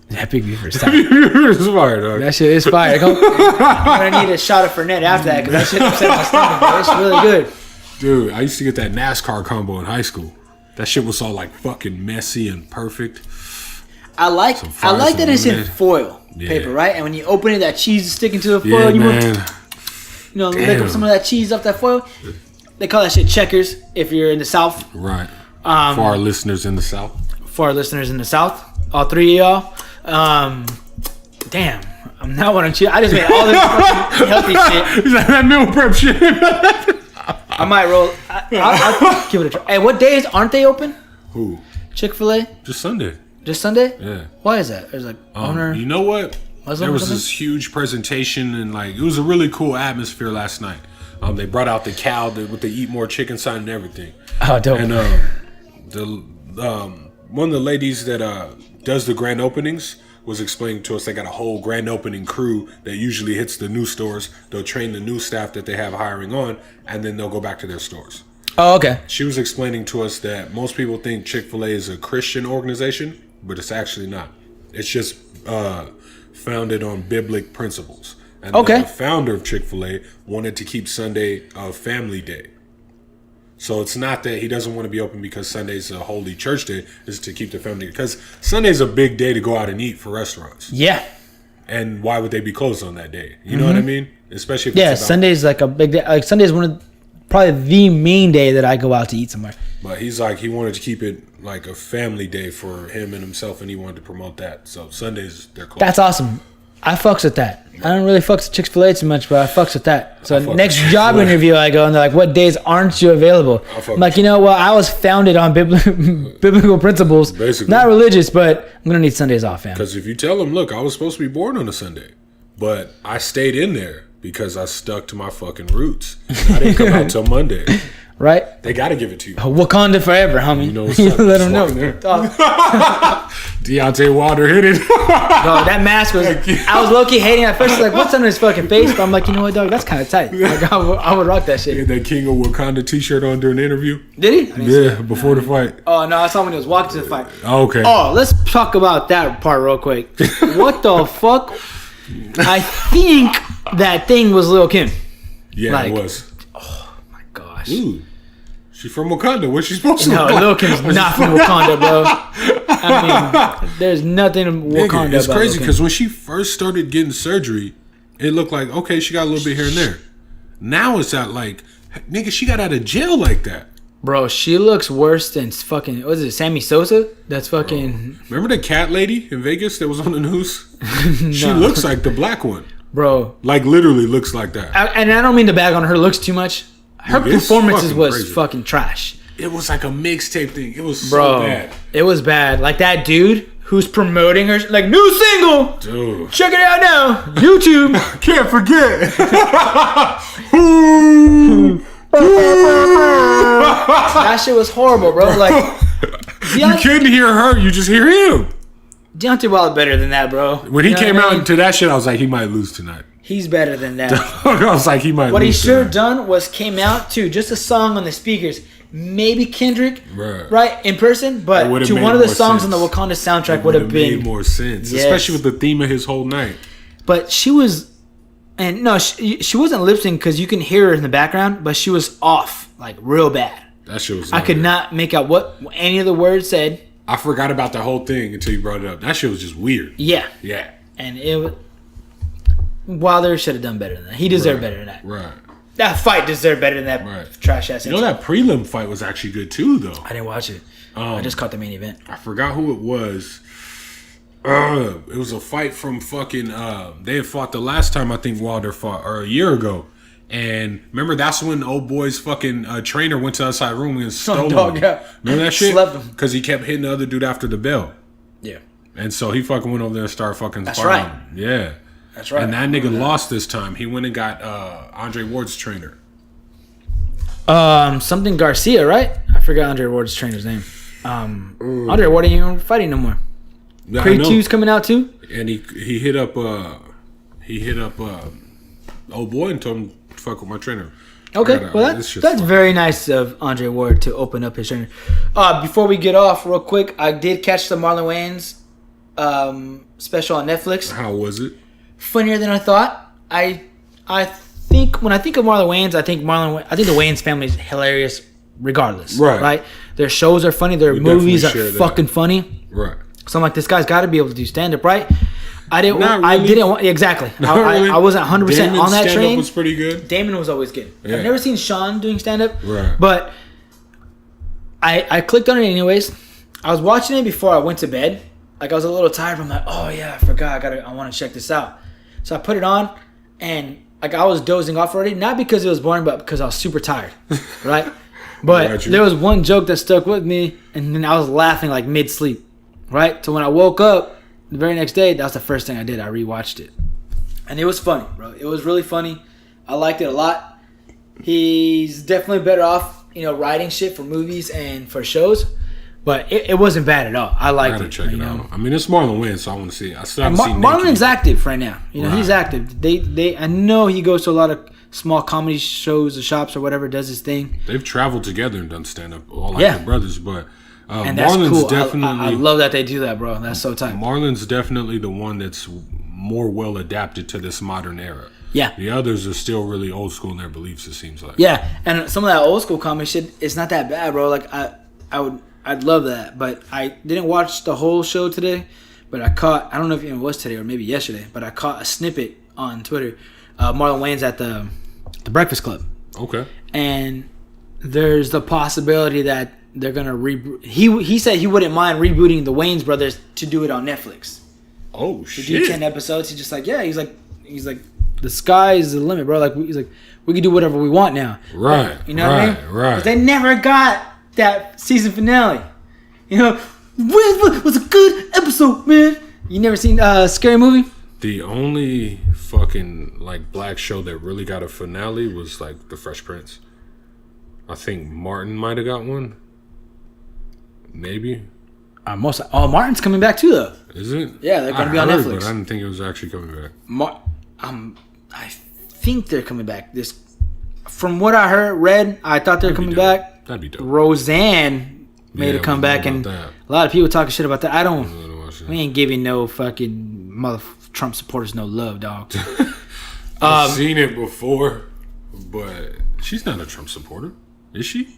Speaker 1: That Big Buford.
Speaker 2: Big Buford is fire, dog.
Speaker 1: That shit is fire. I'm gonna need a shot of Fernet after that because that shit upset my stomach. Bro. It's really good.
Speaker 2: Dude, I used to get that NASCAR combo in high school. That shit was all like fucking messy and perfect.
Speaker 1: I like that it's in foil paper, right? And when you open it, that cheese is sticking to the foil. Lick up some of that cheese off that foil. They call that shit checkers if you're in the South.
Speaker 2: Right. For our listeners in the South.
Speaker 1: All 3 of y'all. Damn. I'm not one of cheese. I just made all this fucking healthy shit.
Speaker 2: Is that meal prep shit?
Speaker 1: I might roll. I'll give it a try. Hey, what days aren't they open?
Speaker 2: Who?
Speaker 1: Chick-fil-A?
Speaker 2: Just Sunday.
Speaker 1: Just Sunday?
Speaker 2: Yeah.
Speaker 1: Why is that? There's like owner.
Speaker 2: You know what?
Speaker 1: Muslim
Speaker 2: there was
Speaker 1: or something?
Speaker 2: this huge presentation and it was a really cool atmosphere last night. They brought out the cow with the eat more chicken sign and everything.
Speaker 1: Oh, dope.
Speaker 2: And one of the ladies that does the grand openings was explaining to us they got a whole grand opening crew that usually hits the new stores. They'll train the new staff that they have hiring on, and then they'll go back to their stores.
Speaker 1: Oh, okay.
Speaker 2: She was explaining to us that most people think Chick-fil-A is a Christian organization, but it's actually not. It's just founded on biblical principles. And the founder of Chick-fil-A wanted to keep Sunday a family day. So it's not that he doesn't want to be open because Sunday's a holy church day. It's to keep the family. Because Sunday's a big day to go out and eat for restaurants.
Speaker 1: Yeah.
Speaker 2: And why would they be closed on that day? You know what I mean? Especially if
Speaker 1: it's Sunday's like a big day. Like Sunday's probably the main day that I go out to eat somewhere.
Speaker 2: But he's like, he wanted to keep it like a family day for him and himself, and he wanted to promote that. So Sundays, they're closed.
Speaker 1: That's awesome. I fucks with that. I don't really fucks with Chick-Fil-A too much, but I fucks with that. So next job interview I go, and they're like, what days aren't you available? I'm like, I was founded on biblical principles. Basically. Not religious, but I'm going to need Sundays off, fam.
Speaker 2: Because if you tell them, look, I was supposed to be born on a Sunday, but I stayed in there because I stuck to my fucking roots. And I didn't come out till Monday.
Speaker 1: Right?
Speaker 2: They got to give it to you.
Speaker 1: Wakanda forever, homie.
Speaker 2: You know what's up.
Speaker 1: Let them know.
Speaker 2: Deontay Wilder hit it.
Speaker 1: Dog, that mask was... I was low-key hating at first. Like, what's on his fucking face? But I'm like, you know what, dog? That's kind of tight. Like, I would rock that shit.
Speaker 2: He had that King of Wakanda t-shirt on during the interview.
Speaker 1: Did he?
Speaker 2: Yeah, before the fight.
Speaker 1: Oh, no. I saw when he was walking to the fight.
Speaker 2: Oh, okay.
Speaker 1: Oh, let's talk about that part real quick. What the fuck? I think that thing was Lil' Kim.
Speaker 2: Yeah, it was.
Speaker 1: Oh, my gosh.
Speaker 2: Ooh. She from Wakanda. What's she supposed to look
Speaker 1: like? No, Lil' Kim's not from Wakanda, bro. I mean, there's nothing in Wakanda.
Speaker 2: It's crazy because when she first started getting surgery, it looked like, okay, she got a little bit here and there. Now it's at like, nigga, she got out of jail like that.
Speaker 1: Bro, she looks worse than fucking, what is it, Sammy Sosa? That's fucking...
Speaker 2: Bro. Remember the cat lady in Vegas that was on the news? No. She looks like the black one.
Speaker 1: Bro.
Speaker 2: Like literally looks like that.
Speaker 1: And I don't mean to bag on her looks too much. Her performances was crazy. Fucking trash.
Speaker 2: It was like a mixtape thing. It was so bad.
Speaker 1: It was bad. Like that dude who's promoting her, like, new single.
Speaker 2: Dude.
Speaker 1: Check it out now. YouTube.
Speaker 2: Can't forget.
Speaker 1: That shit was horrible, bro. Like,
Speaker 2: you couldn't hear her. You just hear him.
Speaker 1: Deontay Wilder better than that, bro.
Speaker 2: When he came out into that shit, I was like, he might lose tonight.
Speaker 1: He's better than that.
Speaker 2: I was like, he might lose.
Speaker 1: What he should have done was came out to just a song on the speakers. Maybe Kendrick, right, in person, but to one of the songs on the Wakanda soundtrack would have made
Speaker 2: more sense, especially with the theme of his whole night.
Speaker 1: But she was, and no, she wasn't lip sync because you can hear her in the background, but she was off, like real bad.
Speaker 2: That shit was.
Speaker 1: I could not make out what any of the words said.
Speaker 2: I forgot about the whole thing until you brought it up. That shit was just weird.
Speaker 1: Yeah,
Speaker 2: yeah,
Speaker 1: and it. Wilder should have done better than that. He deserved better than that.
Speaker 2: Right.
Speaker 1: That fight deserved better than that trash ass.
Speaker 2: You know that prelim fight was actually good too, though.
Speaker 1: I didn't watch it. I just caught the main event.
Speaker 2: I forgot who it was. It was a fight from fucking. They had fought the last time I think Wilder fought, or a year ago. And remember, that's when old boy's fucking trainer went to the outside room and stole him. Yeah. Remember that shit?
Speaker 1: Slept him
Speaker 2: because he kept hitting the other dude after the bell.
Speaker 1: Yeah.
Speaker 2: And so he fucking went over there and started fucking.
Speaker 1: That's
Speaker 2: sparring.
Speaker 1: right.
Speaker 2: Yeah.
Speaker 1: That's right.
Speaker 2: And that nigga lost this time. He went and got Andre Ward's trainer.
Speaker 1: Something Garcia, right? I forgot Andre Ward's trainer's name. Andre Ward ain't even fighting no more. Yeah, Creed 2's coming out too.
Speaker 2: And he hit up old boy and told him to fuck with my trainer.
Speaker 1: Okay, well that's very nice of Andre Ward to open up his trainer. Before we get off, real quick, I did catch the Marlon Wayans special on Netflix.
Speaker 2: How was it?
Speaker 1: Funnier than I thought. I think when I think of Marlon Wayans, I think the Wayans family is hilarious, regardless. Right. Their shows are funny. Their movies are fucking funny.
Speaker 2: Right.
Speaker 1: So I'm like, this guy's got to be able to do stand up, right? I didn't.
Speaker 2: Not
Speaker 1: I
Speaker 2: really.
Speaker 1: didn't want exactly. I wasn't 100% on that train.
Speaker 2: Stand-up was pretty good.
Speaker 1: Damon was always good. Yeah. I've never seen Sean doing stand up.
Speaker 2: Right.
Speaker 1: But I clicked on it anyways. I was watching it before I went to bed. Like I was a little tired. I'm like, oh yeah, I forgot. I want to check this out. So I put it on, and like I was dozing off already. Not because it was boring, but because I was super tired. Right. But there was one joke that stuck with me, and then I was laughing like mid sleep. Right. So when I woke up the very next day, that was the first thing I did. I rewatched it, and it was funny, bro. It was really funny. I liked it a lot. He's definitely better off, writing shit for movies and for shows. But it wasn't bad at all. I liked it.
Speaker 2: I gotta check it out. I mean, it's Marlon Wayans, so I want to see it. I still haven't seen
Speaker 1: Marlon's active right now. He's active. I know he goes to a lot of small comedy shows or shops or whatever, does his thing.
Speaker 2: They've traveled together and done stand up, all like their brothers. But
Speaker 1: and that's
Speaker 2: Marlon's
Speaker 1: cool.
Speaker 2: definitely.
Speaker 1: I love that they do that, bro. That's so tight.
Speaker 2: Marlon's definitely the one that's more well adapted to this modern era.
Speaker 1: Yeah.
Speaker 2: The others are still really old school in their beliefs, it seems like.
Speaker 1: Yeah, and some of that old school comedy shit, it's not that bad, bro. Like I'd love that, but I didn't watch the whole show today but I don't know if it was today or maybe yesterday, but I caught a snippet on Twitter. Marlon Wayans at the Breakfast Club.
Speaker 2: Okay.
Speaker 1: And there's the possibility that they're gonna reboot. He said he wouldn't mind rebooting the Wayans brothers to do it on Netflix.
Speaker 2: Oh
Speaker 1: to
Speaker 2: shit!
Speaker 1: do 10 episodes. He's just like, yeah. He's like, the sky is the limit, bro. Like he's like, we can do whatever we want now.
Speaker 2: Right.
Speaker 1: You know what I mean?
Speaker 2: Right.
Speaker 1: Because they never got that season finale. You know, was a good episode, man. You never seen Scary Movie?
Speaker 2: The only fucking like black show that really got a finale was like The Fresh Prince. I think Martin might have got one. Maybe.
Speaker 1: Martin's coming back too, though.
Speaker 2: Is it?
Speaker 1: Yeah, they're gonna be on Netflix.
Speaker 2: But I didn't think it was actually coming back.
Speaker 1: I think they're coming back. From what I read, I thought they're coming back.
Speaker 2: That'd be dope.
Speaker 1: Roseanne made a comeback, and a lot of people talking shit about that. We ain't giving no fucking Trump supporters no love, dog.
Speaker 2: I've seen it before, but she's not a Trump supporter, is she?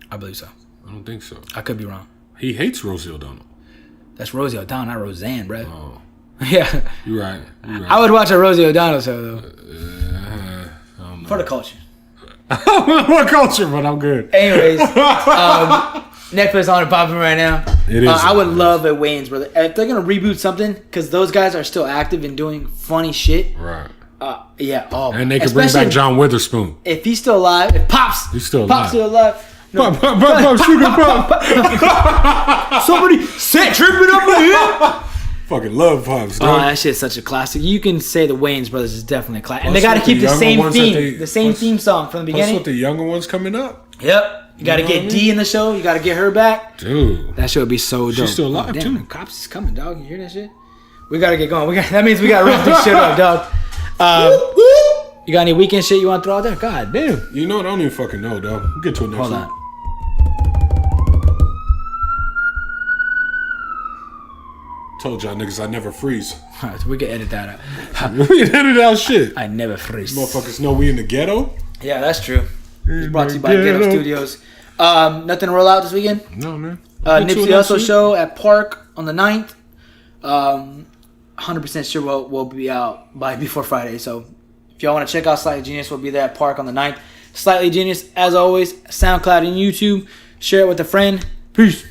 Speaker 1: I believe so.
Speaker 2: I don't think so.
Speaker 1: I could be wrong.
Speaker 2: He hates Rosie O'Donnell.
Speaker 1: That's Rosie O'Donnell, not Roseanne, bro.
Speaker 2: Oh.
Speaker 1: Yeah.
Speaker 2: You're right.
Speaker 1: I would watch a Rosie O'Donnell show, though. For the culture.
Speaker 2: What culture? But I'm good.
Speaker 1: Anyways, Netflix on and popping right now.
Speaker 2: It is.
Speaker 1: I would love a Wayans brother. If they're gonna reboot something, because those guys are still active and doing funny shit.
Speaker 2: Right.
Speaker 1: Yeah. Oh.
Speaker 2: And they could bring back John Witherspoon.
Speaker 1: If he's still alive, if
Speaker 2: he's still
Speaker 1: alive. Still alive. No.
Speaker 2: Pop.
Speaker 1: Somebody set tripping up my head.
Speaker 2: Fucking love Pops, dog.
Speaker 1: Oh, that shit's such a classic. You can say the Wayans brothers is definitely a classic. And they got to keep the same theme. The same theme song from the beginning.
Speaker 2: Plus with the younger ones coming up.
Speaker 1: Yep. You got to get D in the show. You got to get her back.
Speaker 2: Dude.
Speaker 1: That shit would be so dope.
Speaker 2: She's still alive, too.
Speaker 1: The cops is coming, dog. You hear that shit? We got to get going. That means we got to wrap this shit up, dog. You got any weekend shit you want to throw out there? God damn.
Speaker 2: You know what? I don't even fucking know, dog. We'll get to it next
Speaker 1: Hold
Speaker 2: week.
Speaker 1: on.
Speaker 2: Told y'all niggas I never freeze.
Speaker 1: Alright, so we can edit that out.
Speaker 2: We can edit out shit.
Speaker 1: I never freeze.
Speaker 2: Motherfuckers know we in the ghetto.
Speaker 1: Yeah, that's true. It's brought to you by Ghetto Studios. Nothing to roll out this weekend?
Speaker 2: No, man.
Speaker 1: Nipsey Hussle show at Park on the 9th. 100% sure we'll be out before Friday. So if y'all want to check out Slightly Genius, we'll be there at Park on the 9th. Slightly Genius, as always, SoundCloud and YouTube. Share it with a friend. Peace.